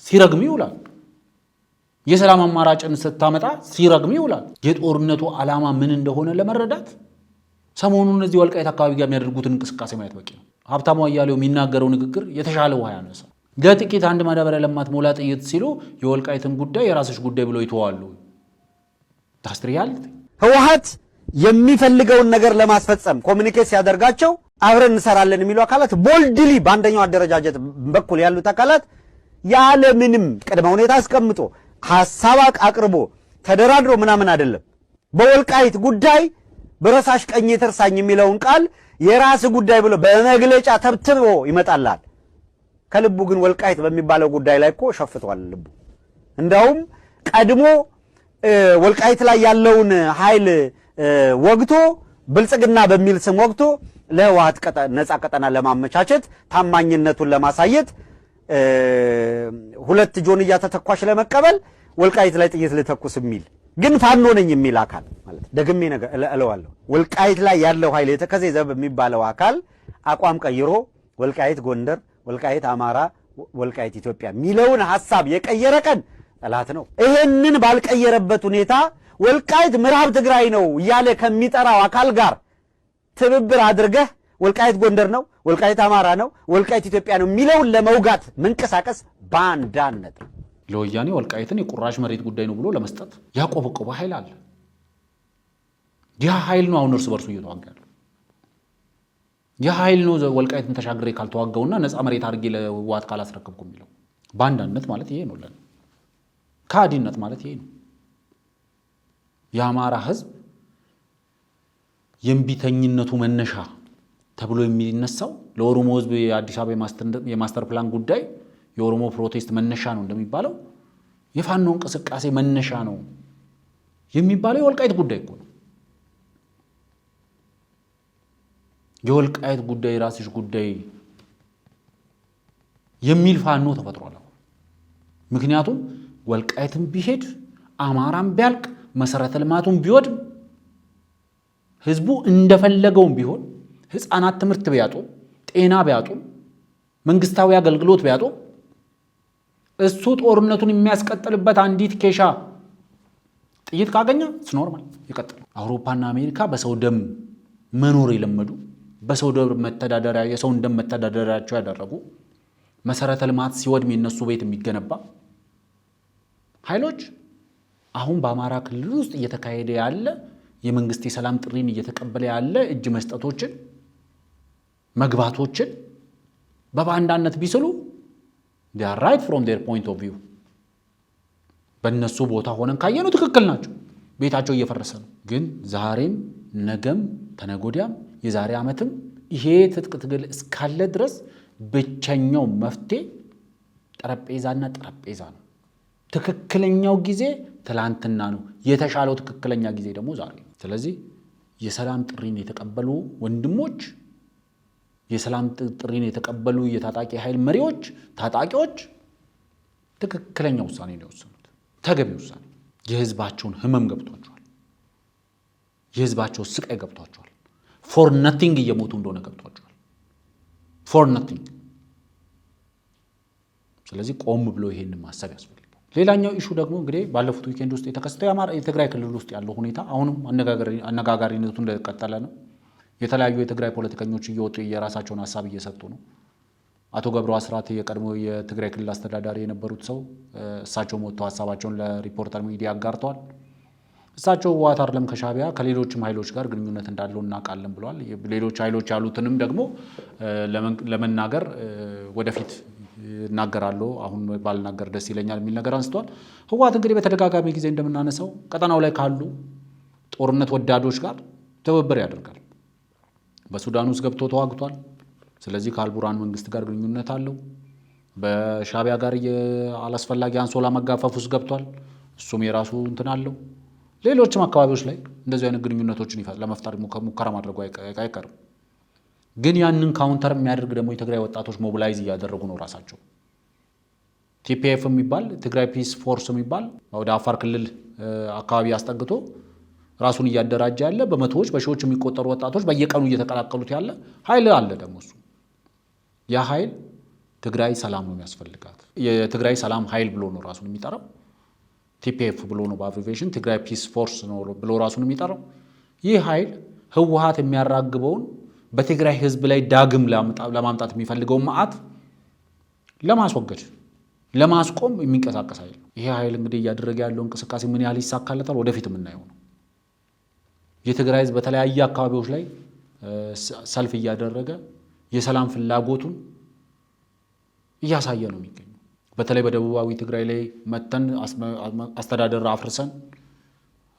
ሲረግም ይውላል። የሰላም አማራጭን ስታመጣ ሲረግም ይውላል። የጦርነቱ ዓላማ ምን እንደሆነ ለመረዳት ሰሞኑን እዚህ ወልቃይት አካባቢ ጋር የሚያደርጉትን እንቅስቃሴ ማየት በቂ ነው። ሀብታሙ አያሌው የሚናገረው ንግግር የተሻለ ውሃ ያነሳ። ለጥቂት አንድ ማዳበሪያ ለማት ሞላ ጥይት ሲሉ የወልቃይትን ጉዳይ የራስሽ ጉዳይ ብለው ይተዋሉ። ታስትሪያል ህወሓት የሚፈልገውን ነገር ለማስፈጸም ኮሙኒኬት ሲያደርጋቸው አብረን እንሰራለን የሚሉ አካላት ቦልድሊ በአንደኛው አደረጃጀት በኩል ያሉት አካላት ያለ ምንም ቅድመ ሁኔታ አስቀምጦ ሐሳብ አቅርቦ ተደራድሮ ምናምን አይደለም። በወልቃይት ጉዳይ በረሳሽ ቀኝ ተርሳኝ የሚለውን ቃል የራስ ጉዳይ ብሎ በመግለጫ ተብትቦ ይመጣላል። ከልቡ ግን ወልቃይት በሚባለው ጉዳይ ላይ እኮ ሸፍቷል ልቡ። እንዳውም ቀድሞ ወልቃይት ላይ ያለውን ኃይል ወግቶ ብልጽግና በሚል ስም ወግቶ ለህወሓት ነፃ ቀጠና ለማመቻቸት ታማኝነቱን ለማሳየት ሁለት ጆንያ ተተኳሽ ለመቀበል ወልቃይት ላይ ጥይት ልተኩስ የሚል ግን ፋኖ ነኝ የሚል አካል ማለት ደግሜ ነገር እለዋለሁ። ወልቃይት ላይ ያለው ኃይል የተከዜ ዘብ የሚባለው አካል አቋም ቀይሮ ወልቃይት ጎንደር፣ ወልቃይት አማራ፣ ወልቃይት ኢትዮጵያ የሚለውን ሐሳብ የቀየረ ቀን ጠላት ነው። ይሄንን ባልቀየረበት ሁኔታ ወልቃይት ምዕራብ ትግራይ ነው እያለ ከሚጠራው አካል ጋር ትብብር አድርገህ ወልቃይት ጎንደር ነው፣ ወልቃይት አማራ ነው፣ ወልቃይት ኢትዮጵያ ነው የሚለውን ለመውጋት መንቀሳቀስ ባንዳነት ነው። ለወያኔ ወልቃይትን የቁራሽ መሬት ጉዳይ ነው ብሎ ለመስጠት ያቆበቆበ ኃይል አለ። ያ ኃይል ነው አሁን እርስ በርሱ እየተዋጋ ያለው። ያ ኃይል ነው ወልቃይትን ተሻግሬ ካልተዋጋውና ነፃ መሬት አድርጌ ለህወሓት ካላስረከብኩ የሚለው። ባንዳነት ማለት ይሄ ነው። ለኔ ካዲነት ማለት ይሄ ነው። የአማራ ህዝብ የእምቢተኝነቱ መነሻ ተብሎ የሚነሳው ለኦሮሞ ህዝብ የአዲስ አበባ የማስተር ፕላን ጉዳይ የኦሮሞ ፕሮቴስት መነሻ ነው እንደሚባለው የፋኖ እንቅስቃሴ መነሻ ነው የሚባለው የወልቃይት ጉዳይ እኮ ነው። የወልቃይት ጉዳይ ራስሽ ጉዳይ የሚል ፋኖ ተፈጥሯል። ምክንያቱም ወልቃይትም ቢሄድ አማራም ቢያልቅ መሰረተ ልማቱን ቢወድም ህዝቡ እንደፈለገውም ቢሆን ህፃናት ትምህርት ቢያጡ፣ ጤና ቢያጡ፣ መንግስታዊ አገልግሎት ቢያጡ እሱ ጦርነቱን የሚያስቀጥልበት አንዲት ኬሻ ጥይት ካገኘ ኖርማል ይቀጥላል። አውሮፓና አሜሪካ በሰው ደም መኖር የለመዱ በሰው ደም መተዳደሪያ የሰውን ደም መተዳደሪያቸው ያደረጉ መሰረተ ልማት ሲወድም የነሱ ቤት የሚገነባ ኃይሎች አሁን በአማራ ክልል ውስጥ እየተካሄደ ያለ የመንግስት የሰላም ጥሪን እየተቀበለ ያለ እጅ መስጠቶችን መግባቶችን በባንዳነት ቢስሉ they are right from their point of view በእነሱ ቦታ ሆነን ካየነው ትክክል ናቸው። ቤታቸው እየፈረሰ ነው። ግን ዛሬም ነገም ተነጎዲያም የዛሬ ዓመትም ይሄ ትጥቅ ትግል እስካለ ድረስ ብቸኛው መፍትሄ ጠረጴዛና ጠረጴዛ ነው። ትክክለኛው ጊዜ ትላንትና ነው። የተሻለው ትክክለኛ ጊዜ ደግሞ ዛሬ ነው። ስለዚህ የሰላም ጥሪን የተቀበሉ ወንድሞች፣ የሰላም ጥሪን የተቀበሉ የታጣቂ ኃይል መሪዎች፣ ታጣቂዎች ትክክለኛ ውሳኔ ነው የወሰኑት። ተገቢ ውሳኔ። የህዝባቸውን ህመም ገብቷቸዋል። የህዝባቸው ስቃይ ገብቷቸዋል። ፎር ነቲንግ እየሞቱ እንደሆነ ገብቷቸዋል። ፎር ነቲንግ። ስለዚህ ቆም ብሎ ይሄንን ማሰብ ያስፈልጋል። ሌላኛው ኢሹ ደግሞ እንግዲህ ባለፉት ዊኬንድ ውስጥ የተከሰተው የትግራይ ክልል ውስጥ ያለው ሁኔታ አሁንም አነጋጋሪነቱ እንደቀጠለ ነው። የተለያዩ የትግራይ ፖለቲከኞች እየወጡ የራሳቸውን ሀሳብ እየሰጡ ነው። አቶ ገብሩ አስራት የቀድሞ የትግራይ ክልል አስተዳዳሪ የነበሩት ሰው እሳቸው ወጥተው ሀሳባቸውን ለሪፖርተር ሚዲያ አጋርተዋል። እሳቸው ህወሓት አይደለም ከሻዕቢያ ከሌሎችም ኃይሎች ጋር ግንኙነት እንዳለው እናውቃለን ብለዋል። ሌሎች ኃይሎች ያሉትንም ደግሞ ለመናገር ወደፊት እናገራለሁ፣ አሁን ባልናገር ደስ ይለኛል የሚል ነገር አንስተዋል። ህወሓት እንግዲህ በተደጋጋሚ ጊዜ እንደምናነሳው ቀጠናው ላይ ካሉ ጦርነት ወዳዶች ጋር ትብብር ያደርጋል። በሱዳን ውስጥ ገብቶ ተዋግቷል። ስለዚህ ከአልቡራን መንግስት ጋር ግንኙነት አለው። በሻዕቢያ ጋር የአላስፈላጊ አንሶላ መጋፈፍ ውስጥ ገብቷል። እሱም የራሱ እንትን አለው። ሌሎችም አካባቢዎች ላይ እንደዚህ አይነት ግንኙነቶችን ለመፍጠር ሙከራ ማድረጉ አይቀርም። ግን ያንን ካውንተር የሚያደርግ ደግሞ የትግራይ ወጣቶች ሞቢላይዝ እያደረጉ ነው። ራሳቸው ቲፒኤፍ የሚባል ትግራይ ፒስ ፎርስ የሚባል ወደ አፋር ክልል አካባቢ አስጠግቶ ራሱን እያደራጀ ያለ በመቶዎች በሺዎች የሚቆጠሩ ወጣቶች በየቀኑ እየተቀላቀሉት ያለ ኃይል አለ። ደግሞ እሱ ያ ኃይል ትግራይ ሰላም ነው የሚያስፈልጋት። የትግራይ ሰላም ኃይል ብሎ ነው ራሱን የሚጠራው። ቲፒኤፍ ብሎ ነው በአብሪቬሽን ትግራይ ፒስ ፎርስ ነው ብሎ ራሱን የሚጠራው። ይህ ኃይል ህወሓት የሚያራግበውን በትግራይ ህዝብ ላይ ዳግም ለማምጣት የሚፈልገውን መዓት ለማስወገድ ለማስቆም የሚንቀሳቀስ ኃይል። ይሄ ኃይል እንግዲህ እያደረገ ያለው እንቅስቃሴ ምን ያህል ይሳካለታል ወደፊት የምናየው ነው። የትግራይ ህዝብ በተለያየ አካባቢዎች ላይ ሰልፍ እያደረገ የሰላም ፍላጎቱን እያሳየ ነው የሚገኘው። በተለይ በደቡባዊ ትግራይ ላይ መተን አስተዳደር አፍርሰን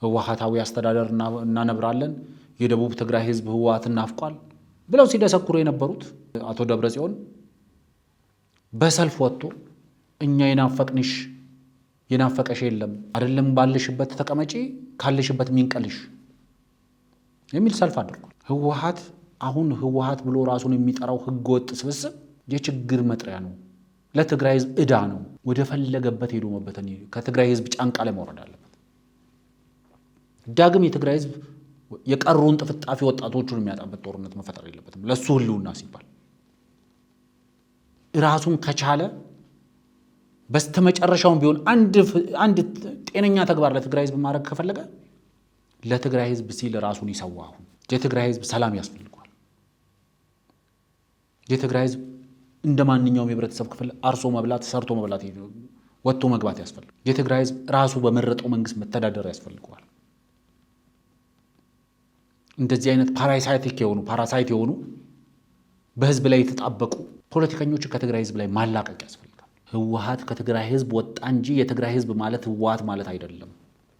ህወሓታዊ አስተዳደር እናነብራለን፣ የደቡብ ትግራይ ህዝብ ህወሓትን ናፍቋል ብለው ሲደሰኩሩ የነበሩት አቶ ደብረጽዮን በሰልፍ ወጥቶ እኛ የናፈቀሽ የለም አይደለም ባለሽበት ተቀመጪ ካለሽበት ሚንቀልሽ የሚል ሰልፍ አድርጓል። ህወሓት አሁን ህወሓት ብሎ ራሱን የሚጠራው ህገወጥ ስብስብ የችግር መጥሪያ ነው። ለትግራይ ህዝብ ዕዳ ነው። ወደ ፈለገበት ሄዶ መበተን ከትግራይ ህዝብ ጫንቃ ላይ መውረድ አለበት። ዳግም የትግራይ ህዝብ የቀሩን ጥፍጣፊ ወጣቶቹን የሚያጣበት ጦርነት መፈጠር የለበትም። ለሱ ህልውና ሲባል ራሱን ከቻለ በስተመጨረሻውም ቢሆን አንድ ጤነኛ ተግባር ለትግራይ ህዝብ ማድረግ ከፈለገ ለትግራይ ህዝብ ሲል ራሱን ይሰዋው። የትግራይ ህዝብ ሰላም ያስፈልገዋል። የትግራይ ህዝብ እንደ ማንኛውም የህብረተሰብ ክፍል አርሶ መብላት፣ ሰርቶ መብላት፣ ወጥቶ መግባት ያስፈልጋል። የትግራይ ህዝብ ራሱ በመረጠው መንግስት መተዳደር ያስፈልገዋል። እንደዚህ አይነት ፓራሳይት የሆኑ በህዝብ ላይ የተጣበቁ ፖለቲከኞችን ከትግራይ ህዝብ ላይ ማላቀቅ ያስፈልጋል። ህወሓት ከትግራይ ህዝብ ወጣ እንጂ የትግራይ ህዝብ ማለት ህወሓት ማለት አይደለም።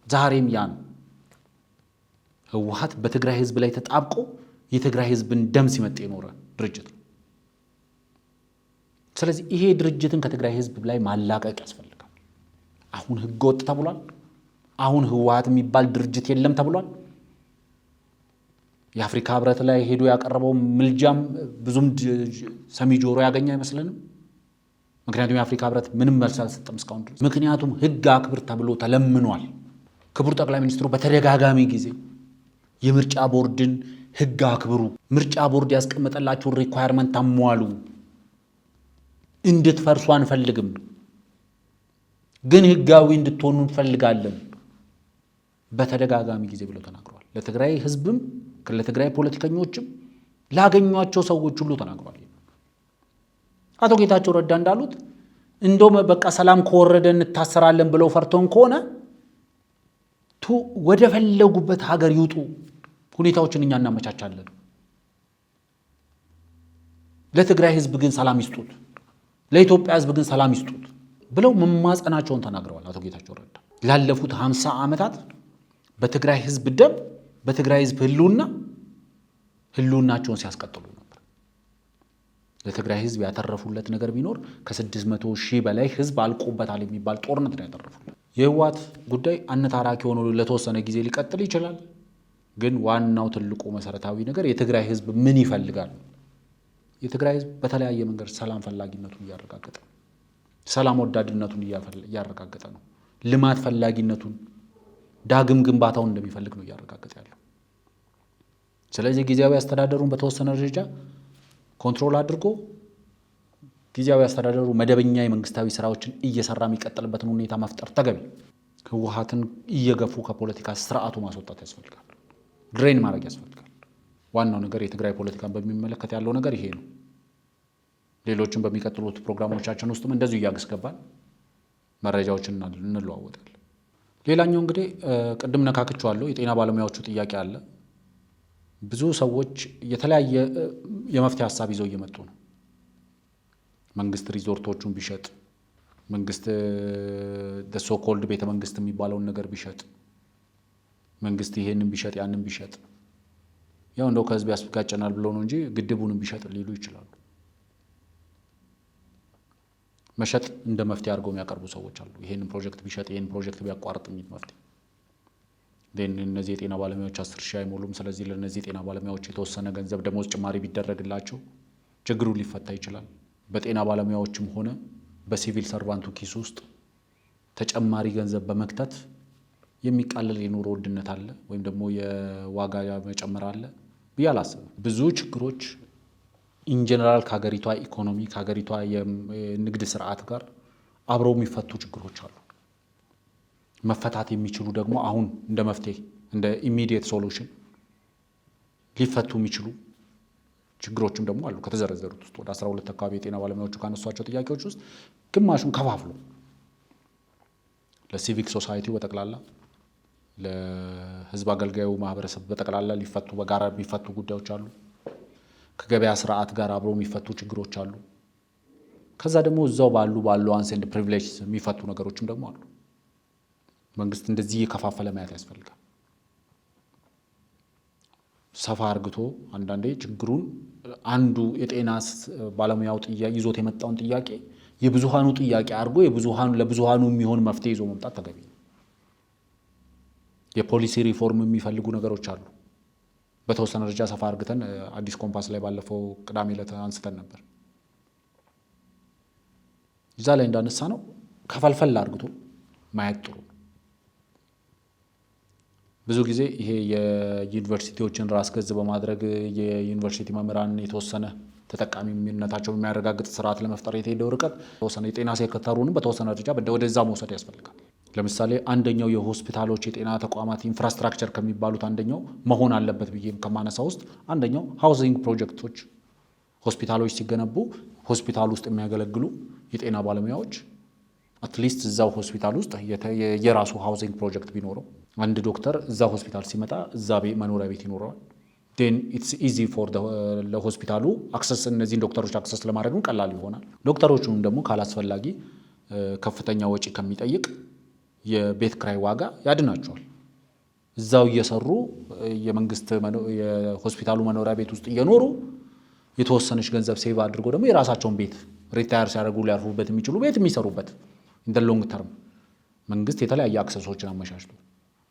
ዛሬም ያ ነው። ህወሓት በትግራይ ህዝብ ላይ ተጣብቆ የትግራይ ህዝብን ደም ሲመጥ የኖረ ድርጅት ነው። ስለዚህ ይሄ ድርጅትን ከትግራይ ህዝብ ላይ ማላቀቅ ያስፈልጋል። አሁን ህገ ወጥ ተብሏል። አሁን ህወሓት የሚባል ድርጅት የለም ተብሏል። የአፍሪካ ህብረት ላይ ሄዶ ያቀረበው ምልጃም ብዙም ሰሚ ጆሮ ያገኘ አይመስለንም። ምክንያቱም የአፍሪካ ህብረት ምንም መልስ አልሰጠም እስካሁን ድረስ። ምክንያቱም ህግ አክብር ተብሎ ተለምኗል። ክቡር ጠቅላይ ሚኒስትሩ በተደጋጋሚ ጊዜ የምርጫ ቦርድን ህግ አክብሩ፣ ምርጫ ቦርድ ያስቀመጠላችሁን ሪኳየርመንት አሟሉ፣ እንድትፈርሱ አንፈልግም፣ ግን ህጋዊ እንድትሆኑ እንፈልጋለን በተደጋጋሚ ጊዜ ብለው ተናግረዋል። ለትግራይ ህዝብም ለትግራይ ፖለቲከኞችም ላገኟቸው ሰዎች ሁሉ ተናግረዋል። አቶ ጌታቸው ረዳ እንዳሉት እንደውም በቃ ሰላም ከወረደ እንታሰራለን ብለው ፈርተውን ከሆነ ወደ ፈለጉበት ሀገር ይውጡ፣ ሁኔታዎችን እኛ እናመቻቻለን። ለትግራይ ህዝብ ግን ሰላም ይስጡት፣ ለኢትዮጵያ ህዝብ ግን ሰላም ይስጡት ብለው መማጸናቸውን ተናግረዋል። አቶ ጌታቸው ረዳ ላለፉት 50 ዓመታት በትግራይ ህዝብ ደም በትግራይ ህዝብ ህልውናቸውን ሲያስቀጥሉ ነበር። ለትግራይ ህዝብ ያተረፉለት ነገር ቢኖር ከ600 ሺህ በላይ ህዝብ አልቆበታል የሚባል ጦርነት ነው ያተረፉለት። የህወሓት ጉዳይ አነታራኪ ሆኖ ለተወሰነ ጊዜ ሊቀጥል ይችላል። ግን ዋናው ትልቁ መሰረታዊ ነገር የትግራይ ህዝብ ምን ይፈልጋል? የትግራይ ህዝብ በተለያየ መንገድ ሰላም ፈላጊነቱን እያረጋገጠ ነው። ሰላም ወዳድነቱን እያረጋገጠ ነው። ልማት ፈላጊነቱን ዳግም ግንባታውን እንደሚፈልግ ነው እያረጋገጠ ያለው። ስለዚህ ጊዜያዊ አስተዳደሩን በተወሰነ ደረጃ ኮንትሮል አድርጎ ጊዜያዊ አስተዳደሩ መደበኛ የመንግስታዊ ስራዎችን እየሰራ የሚቀጥልበትን ሁኔታ መፍጠር ተገቢ። ህወሓትን እየገፉ ከፖለቲካ ስርዓቱ ማስወጣት ያስፈልጋል። ድሬን ማድረግ ያስፈልጋል። ዋናው ነገር የትግራይ ፖለቲካን በሚመለከት ያለው ነገር ይሄ ነው። ሌሎችን በሚቀጥሉት ፕሮግራሞቻችን ውስጥም እንደዚሁ እያስገባን መረጃዎችን እንለዋወጣለን። ሌላኛው እንግዲህ ቅድም ነካክቼዋለሁ፣ የጤና ባለሙያዎቹ ጥያቄ አለ። ብዙ ሰዎች የተለያየ የመፍትሄ ሀሳብ ይዘው እየመጡ ነው። መንግስት ሪዞርቶቹን ቢሸጥ፣ መንግስት ሶኮልድ ቤተ መንግስት የሚባለውን ነገር ቢሸጥ፣ መንግስት ይሄንን ቢሸጥ ያንን ቢሸጥ፣ ያው እንደው ከህዝብ ያስጋጨናል ብለው ነው እንጂ ግድቡንም ቢሸጥ ሊሉ ይችላሉ። መሸጥ እንደ መፍትሄ አድርገው የሚያቀርቡ ሰዎች አሉ። ይሄንን ፕሮጀክት ቢሸጥ፣ ይሄንን ፕሮጀክት ቢያቋርጥ የሚል መፍትሄ። እነዚህ የጤና ባለሙያዎች 10 ሺህ አይሞሉም። ስለዚህ ለእነዚህ የጤና ባለሙያዎች የተወሰነ ገንዘብ ደሞዝ ጭማሪ ቢደረግላቸው ችግሩ ሊፈታ ይችላል። በጤና ባለሙያዎችም ሆነ በሲቪል ሰርቫንቱ ኪስ ውስጥ ተጨማሪ ገንዘብ በመክተት የሚቃለል የኑሮ ውድነት አለ ወይም ደግሞ የዋጋ መጨመር አለ ብዬ አላስብም። ብዙ ችግሮች ኢንጀነራል ከሀገሪቷ ኢኮኖሚ ከሀገሪቷ የንግድ ስርዓት ጋር አብረው የሚፈቱ ችግሮች አሉ። መፈታት የሚችሉ ደግሞ አሁን እንደ መፍትሄ እንደ ኢሚዲየት ሶሉሽን ሊፈቱ የሚችሉ ችግሮችም ደግሞ አሉ። ከተዘረዘሩት ውስጥ ወደ 12 አካባቢ የጤና ባለሙያዎቹ ካነሷቸው ጥያቄዎች ውስጥ ግማሹን ከፋፍሎ ለሲቪክ ሶሳይቲው በጠቅላላ ለህዝብ አገልጋዩ ማህበረሰብ በጠቅላላ ሊፈቱ በጋራ የሚፈቱ ጉዳዮች አሉ። ከገበያ ስርዓት ጋር አብረው የሚፈቱ ችግሮች አሉ። ከዛ ደግሞ እዛው ባሉ አንስ ኤንድ ፕሪቪሌጅ የሚፈቱ ነገሮችም ደግሞ አሉ። መንግስት እንደዚህ የከፋፈለ ማየት ያስፈልጋል። ሰፋ አርግቶ አንዳንዴ ችግሩን አንዱ የጤና ባለሙያው ይዞት የመጣውን ጥያቄ የብዙሃኑ ጥያቄ አድርጎ ለብዙሃኑ የሚሆን መፍትሄ ይዞ መምጣት ተገቢ ነው። የፖሊሲ ሪፎርም የሚፈልጉ ነገሮች አሉ። በተወሰነ ደረጃ ሰፋ አርግተን አዲስ ኮምፓስ ላይ ባለፈው ቅዳሜ ዕለት አንስተን ነበር። እዛ ላይ እንዳነሳ ነው ከፈልፈል አርግቶ ማየት ጥሩ። ብዙ ጊዜ ይሄ የዩኒቨርሲቲዎችን ራስ ገዝ በማድረግ የዩኒቨርሲቲ መምህራን የተወሰነ ተጠቃሚነታቸው የሚያረጋግጥ ስርዓት ለመፍጠር የተሄደው ርቀት ተወሰነ የጤና ሴክተሩንም በተወሰነ ደረጃ ወደዛ መውሰድ ያስፈልጋል። ለምሳሌ አንደኛው የሆስፒታሎች የጤና ተቋማት ኢንፍራስትራክቸር ከሚባሉት አንደኛው መሆን አለበት ብዬ ከማነሳ ውስጥ አንደኛው ሃውዚንግ ፕሮጀክቶች፣ ሆስፒታሎች ሲገነቡ ሆስፒታል ውስጥ የሚያገለግሉ የጤና ባለሙያዎች አትሊስት እዛው ሆስፒታል ውስጥ የራሱ ሃውዚንግ ፕሮጀክት ቢኖረው አንድ ዶክተር እዛ ሆስፒታል ሲመጣ እዛ መኖሪያ ቤት ይኖረዋል። ዴን ኢትስ ኢዚ ፎር ለሆስፒታሉ አክሰስ እነዚህን ዶክተሮች አክሰስ ለማድረግም ቀላል ይሆናል። ዶክተሮቹንም ደግሞ ካላስፈላጊ ከፍተኛ ወጪ ከሚጠይቅ የቤት ክራይ ዋጋ ያድናቸዋል። እዛው እየሰሩ የመንግስት የሆስፒታሉ መኖሪያ ቤት ውስጥ እየኖሩ የተወሰነች ገንዘብ ሴቭ አድርጎ ደግሞ የራሳቸውን ቤት ሪታየር ሲያደርጉ ሊያርፉበት የሚችሉ ቤት የሚሰሩበት ኢን ሎንግ ተርም መንግስት የተለያየ አክሰሶችን አመቻችቶ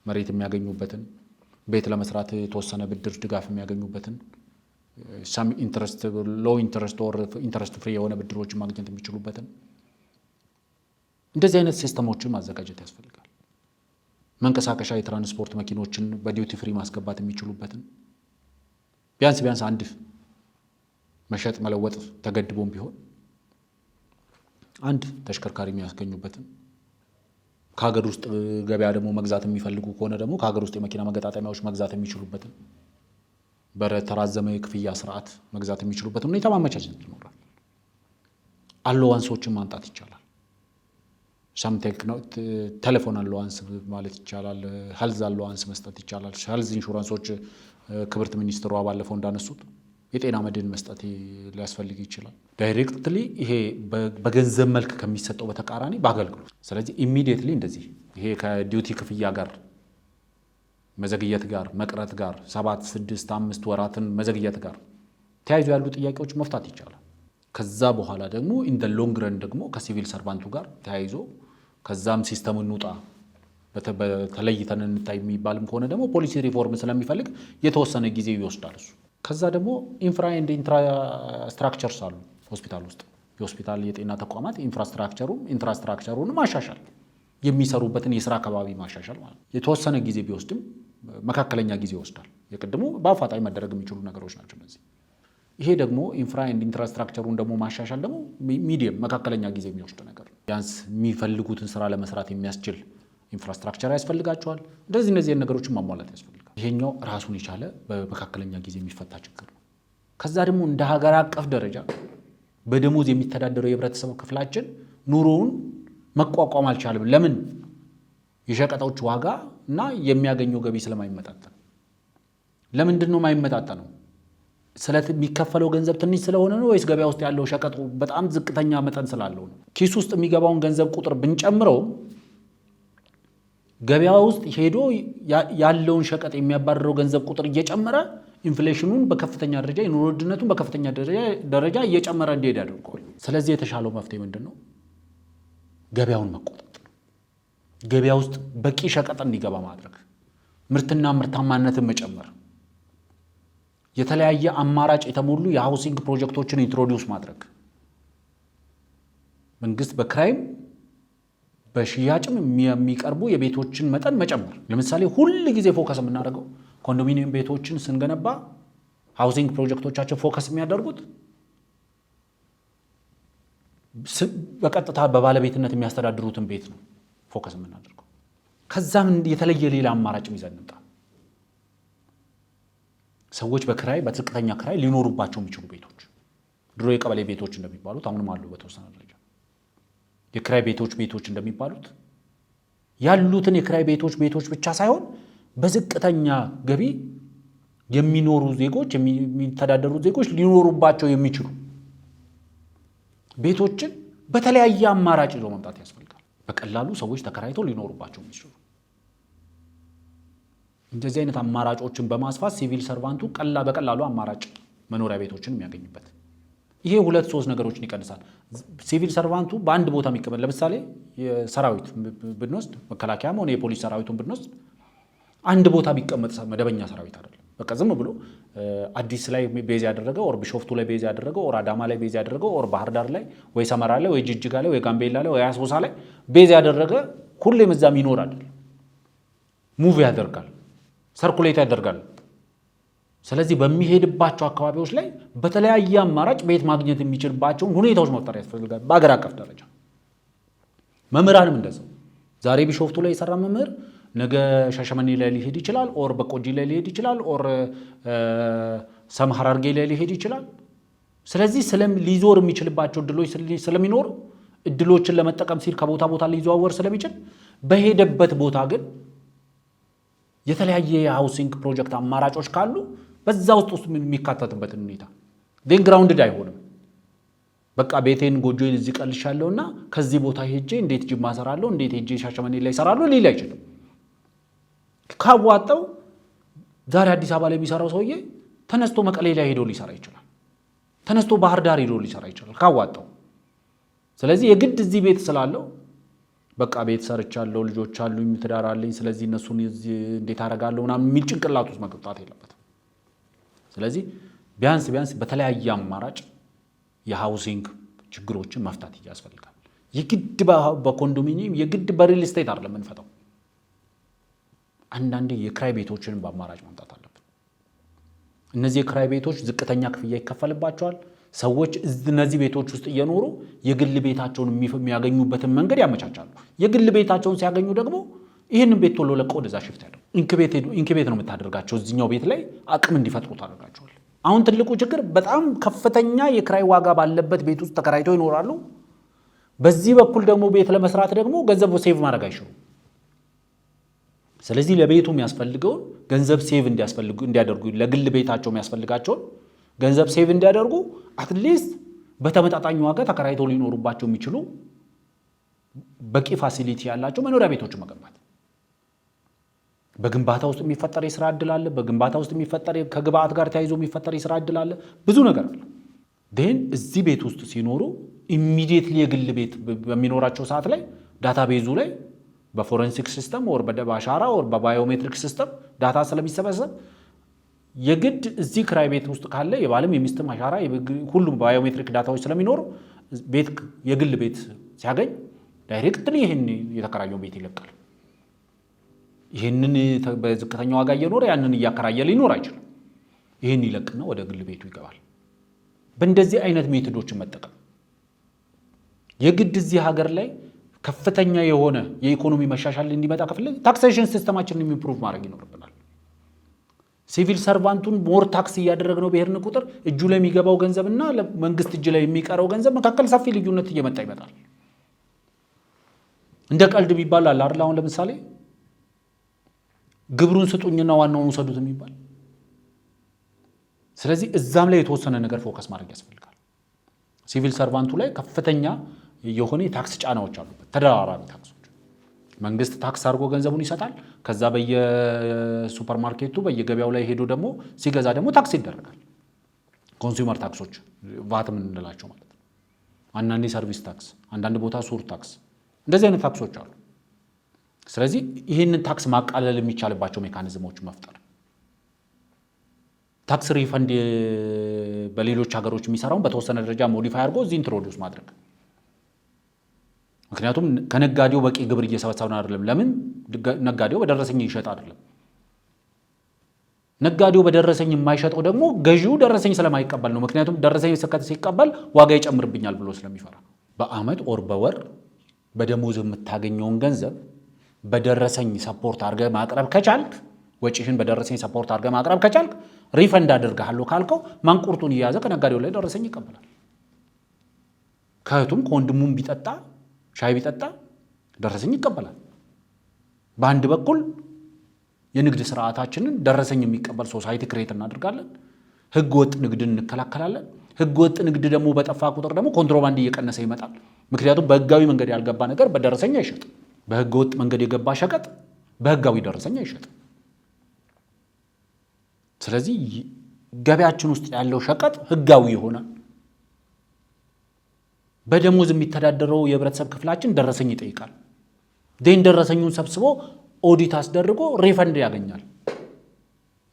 መሬት የሚያገኙበትን ቤት ለመስራት የተወሰነ ብድር ድጋፍ የሚያገኙበትን ሳም ኢንትረስት ሎ ኢንትረስት ኦር ኢንትረስት ፍሪ የሆነ ብድሮችን ማግኘት የሚችሉበትን እንደዚህ አይነት ሲስተሞችን ማዘጋጀት ያስፈልጋል። መንቀሳቀሻ የትራንስፖርት መኪኖችን በዲዩቲ ፍሪ ማስገባት የሚችሉበትን ቢያንስ አንድ መሸጥ መለወጥ ተገድቦም ቢሆን አንድ ተሽከርካሪ የሚያስገኙበትን ከሀገር ውስጥ ገበያ ደግሞ መግዛት የሚፈልጉ ከሆነ ደግሞ ከሀገር ውስጥ የመኪና መገጣጠሚያዎች መግዛት የሚችሉበትን በተራዘመ የክፍያ ስርዓት መግዛት የሚችሉበትን ሁኔታ ማመቻቸት ይኖራል። አሎዋንሶችን ማንጣት ይቻላል። ቴሌፎን አሎዋንስ ማለት ይቻላል። ሄልዝ አሎዋንስ መስጠት ይቻላል። ሄልዝ ኢንሹራንሶች ክብርት ሚኒስትሯ ባለፈው እንዳነሱት የጤና መድን መስጠት ሊያስፈልግ ይችላል። ዳይሬክትሊ ይሄ በገንዘብ መልክ ከሚሰጠው በተቃራኒ በአገልግሎት። ስለዚህ ኢሚዲየትሊ እንደዚህ ይሄ ከዲዩቲ ክፍያ ጋር መዘግየት ጋር መቅረት ጋር 7፣ 6፣ 5 ወራትን መዘግየት ጋር ተያይዞ ያሉ ጥያቄዎች መፍታት ይቻላል። ከዛ በኋላ ደግሞ ኢን ዘ ሎንግ ረን ደግሞ ከሲቪል ሰርቫንቱ ጋር ተያይዞ ከዛም ሲስተሙን እንውጣ በተለይተን እንታይ የሚባልም ከሆነ ደግሞ ፖሊሲ ሪፎርም ስለሚፈልግ የተወሰነ ጊዜ ይወስዳል እሱ። ከዛ ደግሞ ኢንፍራ ኤንድ ኢንፍራስትራክቸርስ አሉ ሆስፒታል ውስጥ የሆስፒታል የጤና ተቋማት ኢንፍራስትራክቸሩን ማሻሻል የሚሰሩበትን የስራ አካባቢ ማሻሻል ማለት ነው። የተወሰነ ጊዜ ቢወስድም መካከለኛ ጊዜ ይወስዳል። የቅድሙ በአፋጣኝ መደረግ የሚችሉ ነገሮች ናቸው እነዚህ። ይሄ ደግሞ ኢንፍራ ኤንድ ኢንፍራስትራክቸሩን ደግሞ ማሻሻል ደግሞ ሚዲየም መካከለኛ ጊዜ የሚወስድ ነገር ነው። ቢያንስ የሚፈልጉትን ስራ ለመስራት የሚያስችል ኢንፍራስትራክቸር ያስፈልጋቸዋል። እነዚህ ነገሮችን ማሟላት ያስፈልጋል። ይሄኛው ራሱን የቻለ በመካከለኛ ጊዜ የሚፈታ ችግር ነው። ከዛ ደግሞ እንደ ሀገር አቀፍ ደረጃ በደሞዝ የሚተዳደረው የህብረተሰብ ክፍላችን ኑሮውን መቋቋም አልቻለም። ለምን? የሸቀጦች ዋጋ እና የሚያገኘው ገቢ ስለማይመጣጠን። ለምንድን ነው የማይመጣጠነው? የሚከፈለው ገንዘብ ትንሽ ስለሆነ ነው ወይስ ገበያ ውስጥ ያለው ሸቀጥ በጣም ዝቅተኛ መጠን ስላለው ነው? ኪስ ውስጥ የሚገባውን ገንዘብ ቁጥር ብንጨምረው ገበያ ውስጥ ሄዶ ያለውን ሸቀጥ የሚያባረረው ገንዘብ ቁጥር እየጨመረ ኢንፍሌሽኑን በከፍተኛ ደረጃ የኑሮ ውድነቱን በከፍተኛ ደረጃ እየጨመረ እንዲሄድ ያደርገዋል። ስለዚህ የተሻለው መፍትሄ ምንድን ነው? ገበያውን መቆጣጠር ነው። ገበያ ውስጥ በቂ ሸቀጥ እንዲገባ ማድረግ፣ ምርትና ምርታማነትን መጨመር፣ የተለያየ አማራጭ የተሞሉ የሃውሲንግ ፕሮጀክቶችን ኢንትሮዲውስ ማድረግ፣ መንግስት በክራይም በሽያጭም የሚቀርቡ የቤቶችን መጠን መጨመር። ለምሳሌ ሁል ጊዜ ፎከስ የምናደርገው ኮንዶሚኒየም ቤቶችን ስንገነባ ሃውሲንግ ፕሮጀክቶቻችን ፎከስ የሚያደርጉት በቀጥታ በባለቤትነት የሚያስተዳድሩትን ቤት ነው ፎከስ የምናደርገው። ከዛም የተለየ ሌላ አማራጭ ይዘን እንምጣ። ሰዎች በክራይ በዝቅተኛ ክራይ ሊኖሩባቸው የሚችሉ ቤቶች፣ ድሮ የቀበሌ ቤቶች እንደሚባሉት አሁንም አሉ በተወሰነ ደረጃ የክራይ ቤቶች እንደሚባሉት ያሉትን የክራይ ቤቶች ብቻ ሳይሆን በዝቅተኛ ገቢ የሚኖሩ ዜጎች የሚተዳደሩ ዜጎች ሊኖሩባቸው የሚችሉ ቤቶችን በተለያየ አማራጭ ይዞ መምጣት ያስፈልጋል። በቀላሉ ሰዎች ተከራይተው ሊኖሩባቸው የሚችሉ እንደዚህ አይነት አማራጮችን በማስፋት ሲቪል ሰርቫንቱ በቀላሉ አማራጭ መኖሪያ ቤቶችን የሚያገኝበት ይሄ 2-3 ነገሮችን ይቀንሳል። ሲቪል ሰርቫንቱ በአንድ ቦታ የሚቀመጥ ለምሳሌ የሰራዊት ብንወስድ መከላከያም ሆነ የፖሊስ ሰራዊቱን ብንወስድ አንድ ቦታ ቢቀመጥ መደበኛ ሰራዊት አይደለም። በቃ ዝም ብሎ አዲስ ላይ ቤዝ ያደረገ ኦር ቢሾፍቱ ላይ ቤዝ ያደረገ ኦር አዳማ ላይ ቤዝ ያደረገ ኦር ባህር ዳር ላይ ወይ ሰመራ ላይ ወይ ጅጅጋ ላይ ወይ ጋምቤላ ላይ ወይ አሶሳ ላይ ቤዝ ያደረገ ሁሌም እዛም ይኖር አይደለም። ሙቭ ያደርጋል፣ ሰርኩሌት ያደርጋል። ስለዚህ በሚሄድባቸው አካባቢዎች ላይ በተለያየ አማራጭ ቤት ማግኘት የሚችልባቸውን ሁኔታዎች መፍጠር ያስፈልጋል። በአገር አቀፍ ደረጃ መምህራንም እንደዛው። ዛሬ ቢሾፍቱ ላይ የሰራ መምህር ነገ ሻሸመኔ ላይ ሊሄድ ይችላል፣ ኦር በቆጂ ላይ ሊሄድ ይችላል፣ ኦር ሰም ሐረርጌ ላይ ሊሄድ ይችላል። ስለዚህ ሊዞር የሚችልባቸው እድሎች ስለሚኖር እድሎችን ለመጠቀም ሲል ከቦታ ቦታ ሊዘዋወር ስለሚችል በሄደበት ቦታ ግን የተለያየ የሃውሲንግ ፕሮጀክት አማራጮች ካሉ በዛ ውስጥ የሚካተትበትን ሁኔታ ዴን ግራውንድድ አይሆንም። በቃ ቤቴን ጎጆዬን እዚህ ቀልሻለሁና ከዚህ ቦታ ሄጄ እንዴት ጅማ እሰራለሁ እንዴት ሄጄ ሻሸመኔ ላይ እሰራለሁ ሊል አይችልም። ካዋጣው ዛሬ አዲስ አበባ ላይ የሚሰራው ሰውዬ ተነስቶ መቀሌ ላይ ሄዶ ሊሰራ ይችላል። ተነስቶ ባህር ዳር ሄዶ ሊሰራ ይችላል ካዋጣው። ስለዚህ የግድ እዚህ ቤት ስላለው በቃ ቤት ሰርቻለሁ፣ ልጆች አሉኝ፣ ትዳር አለኝ፣ ስለዚህ እነሱን እንዴት አደርጋለሁ ምናምን የሚል ጭንቅላት ውስጥ መግባት የለበትም። ስለዚህ ቢያንስ በተለያየ አማራጭ የሃውሲንግ ችግሮችን መፍታት ያስፈልጋል። የግድ በኮንዶሚኒየም የግድ በሪል ስቴት አይደለም የምንፈታው። አንዳንዴ የክራይ ቤቶችን በአማራጭ ማምጣት አለብን። እነዚህ የክራይ ቤቶች ዝቅተኛ ክፍያ ይከፈልባቸዋል። ሰዎች እነዚህ ቤቶች ውስጥ እየኖሩ የግል ቤታቸውን የሚያገኙበትን መንገድ ያመቻቻሉ። የግል ቤታቸውን ሲያገኙ ደግሞ ይህንን ቤት ቶሎ ለቀው ወደዛ ሽፍት ያደርጉ። ኢንኩቤት ነው የምታደርጋቸው። እዚኛው ቤት ላይ አቅም እንዲፈጥሩ ታደርጋቸዋል። አሁን ትልቁ ችግር በጣም ከፍተኛ የክራይ ዋጋ ባለበት ቤት ውስጥ ተከራይተው ይኖራሉ። በዚህ በኩል ደግሞ ቤት ለመስራት ደግሞ ገንዘብ ሴቭ ማድረግ አይችሉም። ስለዚህ ለቤቱ የሚያስፈልገውን ገንዘብ ሴቭ እንዲያደርጉ ለግል ቤታቸው የሚያስፈልጋቸውን ገንዘብ ሴቭ እንዲያደርጉ አትሊስት በተመጣጣኝ ዋጋ ተከራይተው ሊኖሩባቸው የሚችሉ በቂ ፋሲሊቲ ያላቸው መኖሪያ ቤቶች መገንባት። በግንባታ ውስጥ የሚፈጠር የሥራ ዕድል አለ። በግንባታ ውስጥ የሚፈጠር ከግብአት ጋር ተያይዞ የሚፈጠር የሥራ ዕድል አለ። ብዙ ነገር አለ። ግን እዚህ ቤት ውስጥ ሲኖሩ ኢሚዲየትሊ የግል ቤት በሚኖራቸው ሰዓት ላይ ዳታቤዙ ላይ በፎረንሲክ ሲስተም ወር በአሻራ ወር በባዮሜትሪክ ሲስተም ዳታ ስለሚሰበሰብ የግድ እዚህ ክራይ ቤት ውስጥ ካለ የባለም የሚስትም አሻራ ሁሉም ባዮሜትሪክ ዳታዎች ስለሚኖሩ ቤት የግል ቤት ሲያገኝ ዳይሬክትሊ ይሄን የተከራየው ቤት ይለቃል። ይሄንን በዝቅተኛ ዋጋ እየኖረ ያንን እያከራየ ሊኖር አይችልም። ይሄን ይለቅና ወደ ግል ቤቱ ይገባል። በእንደዚህ አይነት ሜቶዶችን መጠቀም የግድ እዚህ ሀገር ላይ ከፍተኛ የሆነ የኢኮኖሚ መሻሻል እንዲመጣ ከፈለግን ታክሴሽን ሲስተማችንን ኢምፕሩቭ ማድረግ ይኖርብናል። ሲቪል ሰርቫንቱን ሞር ታክስ እያደረግነው በሄድን ቁጥር እጁ ላይ የሚገባው ገንዘብና መንግስት እጅ ላይ የሚቀረው ገንዘብ መካከል ሰፊ ልዩነት እየመጣ ይመጣል። እንደ ቀልድ ቢባል አለ አይደል? አሁን ለምሳሌ ግብሩን ስጡኝና ዋናውን ውሰዱት የሚባል። ስለዚህ እዛም ላይ የተወሰነ ነገር ፎከስ ማድረግ ያስፈልጋል። ሲቪል ሰርቫንቱ ላይ ከፍተኛ የሆነ የታክስ ጫናዎች አሉበት፣ ተደራራቢ ታክሶች። መንግስት ታክስ አድርጎ ገንዘቡን ይሰጣል። ከዛ በየሱፐርማርኬቱ በየገበያው ላይ ሄዶ ደግሞ ሲገዛ ደግሞ ታክስ ይደረጋል። ኮንሱመር ታክሶች ቫት የምንላቸው ማለት ነው። አንዳንዴ ሰርቪስ ታክስ፣ አንዳንድ ቦታ ሱር ታክስ፣ እንደዚህ አይነት ታክሶች አሉ። ስለዚህ ይህንን ታክስ ማቃለል የሚቻልባቸው ሜካኒዝሞች መፍጠር፣ ታክስ ሪፈንድ በሌሎች ሀገሮች የሚሰራውን በተወሰነ ደረጃ ሞዲፋይ አድርጎ እዚህ ኢንትሮዲውስ ማድረግ። ምክንያቱም ከነጋዴው በቂ ግብር እየሰበሰብን አይደለም። ለምን? ነጋዴው በደረሰኝ ይሸጥ አይደለም። ነጋዴው በደረሰኝ የማይሸጠው ደግሞ ገዢው ደረሰኝ ስለማይቀበል ነው። ምክንያቱም ደረሰኝ ሲቀበል ዋጋ ይጨምርብኛል ብሎ ስለሚፈራ። በአመት ኦር በወር በደሞዝ የምታገኘውን ገንዘብ በደረሰኝ ሰፖርት አድርገህ ማቅረብ ከቻልክ፣ ወጪህን በደረሰኝ ሰፖርት አድርገህ ማቅረብ ከቻልክ ሪፈንድ አድርግሃለሁ ካልከው ማንቁርቱን እየያዘ ከነጋዴው ላይ ደረሰኝ ይቀበላል። ከእህቱም ከወንድሙም ቢጠጣ ሻይ ቢጠጣ ደረሰኝ ይቀበላል። በአንድ በኩል የንግድ ስርዓታችንን ደረሰኝ የሚቀበል ሶሳይቲ ክሬት እናደርጋለን። ህገ ወጥ ንግድን እንከላከላለን። ህገ ወጥ ንግድ ደግሞ በጠፋ ቁጥር ደግሞ ኮንትሮባንድ እየቀነሰ ይመጣል። ምክንያቱም በህጋዊ መንገድ ያልገባ ነገር በደረሰኝ አይሸጥም። በህገ ወጥ መንገድ የገባ ሸቀጥ በህጋዊ ደረሰኝ አይሸጥም። ስለዚህ ገበያችን ውስጥ ያለው ሸቀጥ ህጋዊ ይሆናል። በደሞዝ የሚተዳደረው የህብረተሰብ ክፍላችን ደረሰኝ ይጠይቃል። ዴን ደረሰኙን ሰብስቦ ኦዲት አስደርጎ ሪፈንድ ያገኛል።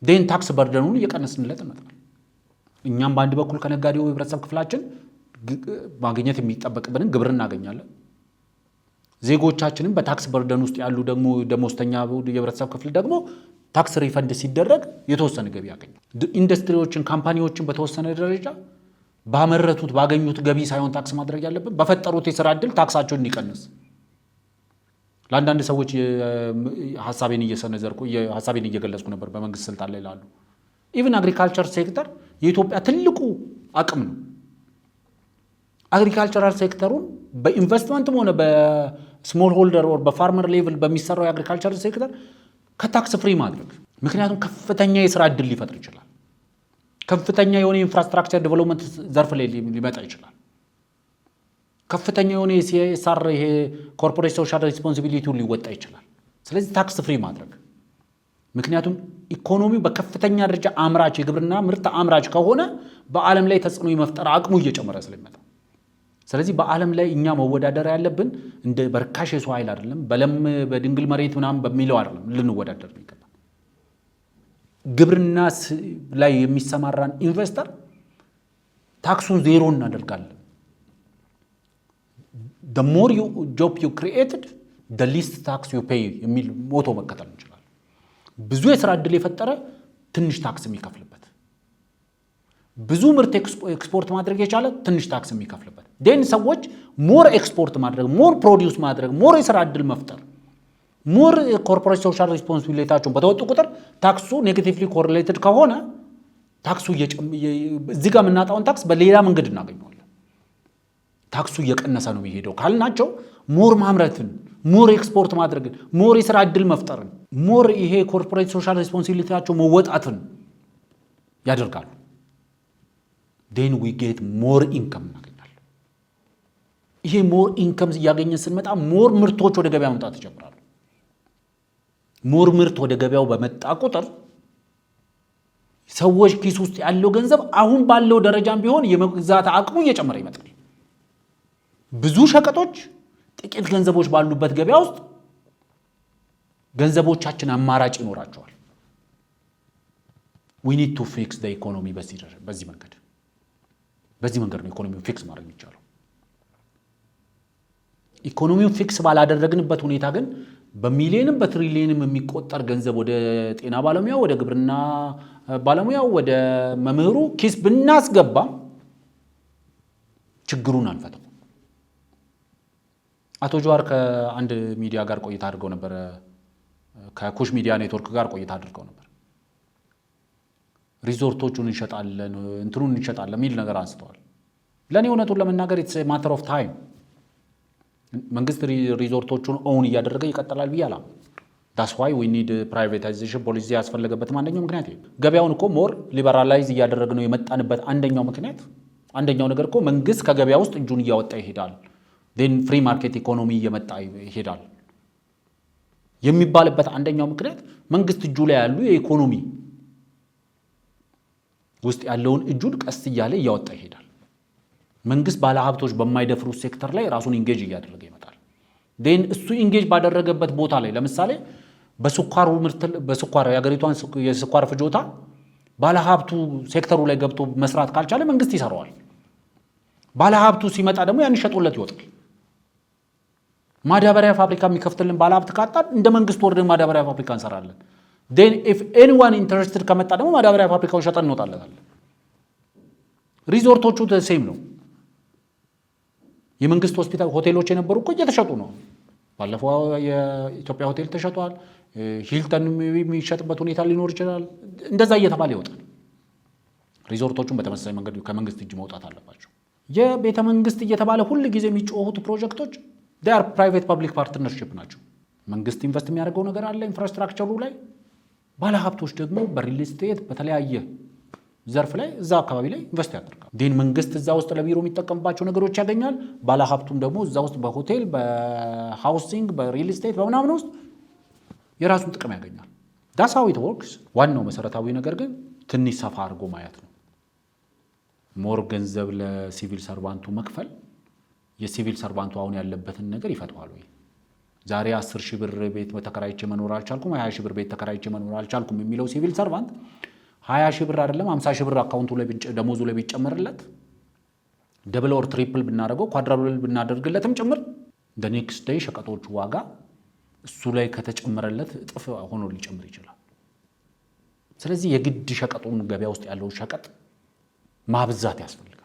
ዴን ታክስ በርደኑን እየቀነስንለት እንመጣለን። እኛም በአንድ በኩል ከነጋዴው የህብረተሰብ ክፍላችን ማግኘት የሚጠበቅብንን ግብር እናገኛለን። ዜጎቻችንም በታክስ በርደን ውስጥ ያሉ ደግሞ ደሞዝተኛ የህብረተሰብ ክፍል ደግሞ ታክስ ሪፈንድ ሲደረግ የተወሰነ ገቢ ያገኛል። ኢንዱስትሪዎችን፣ ካምፓኒዎችን በተወሰነ ደረጃ ባመረቱት ባገኙት ገቢ ሳይሆን ታክስ ማድረግ ያለብን በፈጠሩት የሥራ ዕድል ታክሳቸውን እንዲቀንስ። ለአንዳንድ ሰዎች ሀሳቤን እየገለጽኩ ነበር በመንግስት ስልጣን ላይ ላሉ። ኢቭን አግሪካልቸር ሴክተር የኢትዮጵያ ትልቁ አቅም ነው። አግሪካልቸራል ሴክተሩን በኢንቨስትመንትም ሆነ በስሞል ሆልደር ወር በፋርመር ሌቭል በሚሰራው የአግሪካልቸር ሴክተር ከታክስ ፍሪ ማድረግ። ምክንያቱም ከፍተኛ የሥራ ዕድል ሊፈጥር ይችላል። ከፍተኛ የሆነ ኢንፍራስትራክቸር ዴቨሎፕመንት ዘርፍ ላይ ሊመጣ ይችላል። ከፍተኛ የሆነ የሲኤስአር ይሄ ኮርፖሬት ሶሻል ሪስፖንሲቢሊቲውን ሊወጣ ይችላል። ስለዚህ ታክስ ፍሪ ማድረግ። ምክንያቱም ኢኮኖሚው በከፍተኛ ደረጃ አምራች የግብርና ምርት አምራች ከሆነ በዓለም ላይ ተጽዕኖ የመፍጠር አቅሙ እየጨመረ ስለሚመጣ፣ ስለዚህ በዓለም ላይ እኛ መወዳደር ያለብን እንደ በርካሽ የሰው ኃይል አይደለም፣ በለም በድንግል መሬት ምናምን በሚለው አይደለም ልንወዳደር ይገባል። ግብርና ላይ የሚሰማራን ኢንቨስተር ታክሱን ዜሮ እናደርጋለን። the more job you created the least tax you pay የሚል ሞቶ መከተል እንችላለን። ብዙ የሥራ ዕድል የፈጠረ ትንሽ ታክስ የሚከፍልበት፣ ብዙ ምርት ኤክስፖርት ማድረግ የቻለ ትንሽ ታክስ የሚከፍልበት። ዴን ሰዎች ሞር ኤክስፖርት ማድረግ፣ ሞር ፕሮዲውስ ማድረግ፣ ሞር የሥራ ዕድል መፍጠር፣ ሞር ኮርፖሬት ሶሻል ሪስፖንሲቢሊቲያቸውን በተወጡ ቁጥር ታክሱ ኔጌቲቭሊ ኮሪሌትድ ከሆነ ታክሱ እዚህ ጋር የምናጣውን ታክስ በሌላ መንገድ እናገኘዋለን። ታክሱ እየቀነሰ ነው የሚሄደው ካልናቸው ሞር ማምረትን፣ ሞር ኤክስፖርት ማድረግን፣ ሞር የሥራ ዕድል መፍጠርን፣ ሞር ይሄ ኮርፖሬት ሶሻል ሪስፖንሲቢሊቲያቸው መወጣትን ያደርጋሉ። then we get more income እናገኛለን። ይሄ more income እያገኘን ስንመጣ more ምርቶች ወደ ገበያ መምጣት ይጀምራሉ። more ምርት ወደ ገበያው በመጣ ቁጥር ሰዎች ኪስ ውስጥ ያለው ገንዘብ አሁን ባለው ደረጃም ቢሆን የመግዛት አቅሙ እየጨመረ ይመጣል። ብዙ ሸቀጦች ጥቂት ገንዘቦች ባሉበት ገበያ ውስጥ ገንዘቦቻችን አማራጭ ይኖራቸዋል። we need to fix the economy በዚህ መንገድ ነው ኢኮኖሚውን ፊክስ ማድረግ የሚቻለው። ኢኮኖሚውን ፊክስ ባላደረግንበት ሁኔታ ግን በሚሊዮንም በትሪሊዮንም የሚቆጠር ገንዘብ ወደ ጤና ባለሙያው፣ ወደ ግብርና ባለሙያው፣ ወደ መምህሩ ኪስ ብናስገባ ችግሩን አንፈታው። አቶ ጀዋር ከአንድ ሚዲያ ጋር ቆይታ አድርገው ነበር፣ ከኩሽ ሚዲያ ኔትወርክ ጋር ቆይታ አድርገው ነበር። ሪዞርቶቹን እንሸጣለን እንትኑን እንሸጣለን የሚል ነገር አንስተዋል። ለኔ እውነቱን ለመናገር it's a matter of time መንግስት ሪዞርቶቹን ኦውን እያደረገ ይቀጥላል ብዬ አላምንም። that's why we need privatization ፖሊሲ ያስፈልገበት አንደኛው ምክንያት ይሄ። ገበያውን እኮ ሞር ሊበራላይዝ እያደረግነው የመጣንበት አንደኛው ነገር እኮ መንግስት ከገበያ ውስጥ እጁን እያወጣ ይሄዳል፣ then ፍሪ ማርኬት ኢኮኖሚ እየመጣ ይሄዳል የሚባልበት አንደኛው ምክንያት መንግስት እጁ ላይ ያሉ የኢኮኖሚ ውስጥ ያለውን እጁን ቀስ እያለ እያወጣ ይሄዳል። መንግስት ባለሀብቶች በማይደፍሩት ሴክተር ላይ ራሱን ኢንጌጅ እያደረገ ይመጣል። then እሱ ኢንጌጅ ባደረገበት ቦታ ላይ ለምሳሌ በስኳር የሀገሪቷን የስኳር ፍጆታ ባለሀብቱ ሴክተሩ ላይ ገብቶ መስራት ካልቻለ መንግስት ይሰራዋል። ባለሀብቱ ሲመጣ ደግሞ ያን ሸጦለት ይወጣል። ማዳበሪያ ፋብሪካ የሚከፍትልን ባለሀብት ካጣን እንደ መንግስት ወርደን ማዳበሪያ ፋብሪካ እንሰራለን። then if anyone interested ከመጣ ደግሞ ማዳበሪያ ፋብሪካውን ሸጠን እንወጣለታለን። ሪዞርቶቹ ሴም ነው። የመንግስት ሆቴሎች የነበሩ እኮ እየተሸጡ ነው። ባለፈው የኢትዮጵያ ሆቴል ተሸጧል። ሂልተን የሚሸጥበት ሁኔታ ሊኖር ይችላል። እንደዛ እየተባለ ይወጣል። ሪዞርቶቹን በተመሳሳይ መንገድ ከመንግስት እጅ መውጣት አለባቸው። የቤተ መንግስት እየተባለ ሁሉ ጊዜ የሚጮሁት ፕሮጀክቶች they are private public partnership ናቸው። መንግስት ኢንቨስት የሚያደርገው ነገር አለ ኢንፍራስትራክቸሩ ላይ፣ ባለሀብቶች ደግሞ በሪል ስቴት በተለያየ ዘርፍ ላይ እዛ አካባቢ ላይ ኢንቨስት ያደርጋል። ዴን መንግስት እዛ ውስጥ ለቢሮ የሚጠቀምባቸው ነገሮች ያገኛል። ባለሀብቱም ደግሞ እዛ ውስጥ በሆቴል በሃውሲንግ በሪል ስቴት በምናምን ውስጥ የራሱን ጥቅም ያገኛል። that's how it works። ዋናው መሰረታዊ ነገር ግን ትንሽ ሰፋ አድርጎ ማየት ነው። ሞር ገንዘብ ለሲቪል ሰርቫንቱ መክፈል የሲቪል ሰርቫንቱ አሁን ያለበትን ነገር ይፈታዋል ወይ? ዛሬ 10,000 ብር ቤት ተከራይቼ መኖር አልቻልኩም፣ 20,000 ብር ቤት ተከራይቼ መኖር አልቻልኩም የሚለው ሲቪል ሰርቫንት 20,000 ብር አይደለም 50,000 ብር አካውንቱ ላይ ደሞዙ ላይ ቢጨመርለት ደብል ኦር ትሪፕል ብናደርገው ኳድራብል ብናደርግለትም ጭምር the next day ሸቀጦቹ ዋጋ እሱ ላይ ከተጨመረለት እጥፍ ሆኖ ሊጨምር ይችላል። ስለዚህ የግድ ሸቀጡን ገበያ ውስጥ ያለው ሸቀጥ ማብዛት ያስፈልጋል።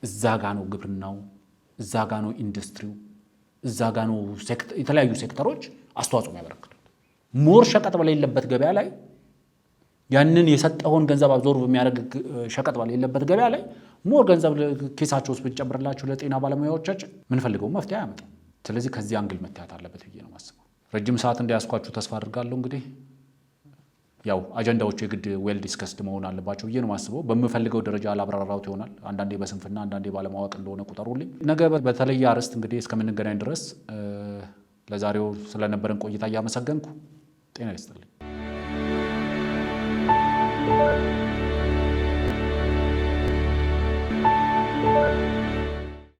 እዛ ጋ ነው ግብርናው፣ እዛ ጋ ነው ኢንዱስትሪው፣ እዛ ጋ ነው የተለያዩ ሴክተሮች አስተዋጽኦ ያበረክታሉ። ሞር ሸቀጥ በሌለበት ገበያ ላይ ያንን የሰጠውን ገንዘብ አብዞርቭ የሚያደርግ ሸቀጥ በሌለበት ገበያ ላይ ሞር ገንዘብ ኪሳቸው ውስጥ ብንጨምርላችሁ ለጤና ባለሙያዎቻችን ምን ፈልገው መፍትሄ አያመጣም። ስለዚህ ከዚህ አንግል መታየት አለበት ብዬ ነው የማስበው። ረጅም ሰዓት እንዲያስኳችሁ ተስፋ አድርጋለሁ። እንግዲህ ያው አጀንዳዎቹ የግድ ዌል ዲስከስድ መሆን አለባቸው ብዬ ነው የማስበው። በምፈልገው ደረጃ አላብራራሁት ይሆናል። አንዳንዴ በስንፍና አንዳንዴ ባለማወቅ እንደሆነ ቁጠሩልኝ። ነገ በተለየ አርዕስት እንግዲህ እስከምንገናኝ ድረስ ለዛሬው ስለነበረን ቆይታ እያመሰገንኩ ጤና ይስጥልኝ። Thank you.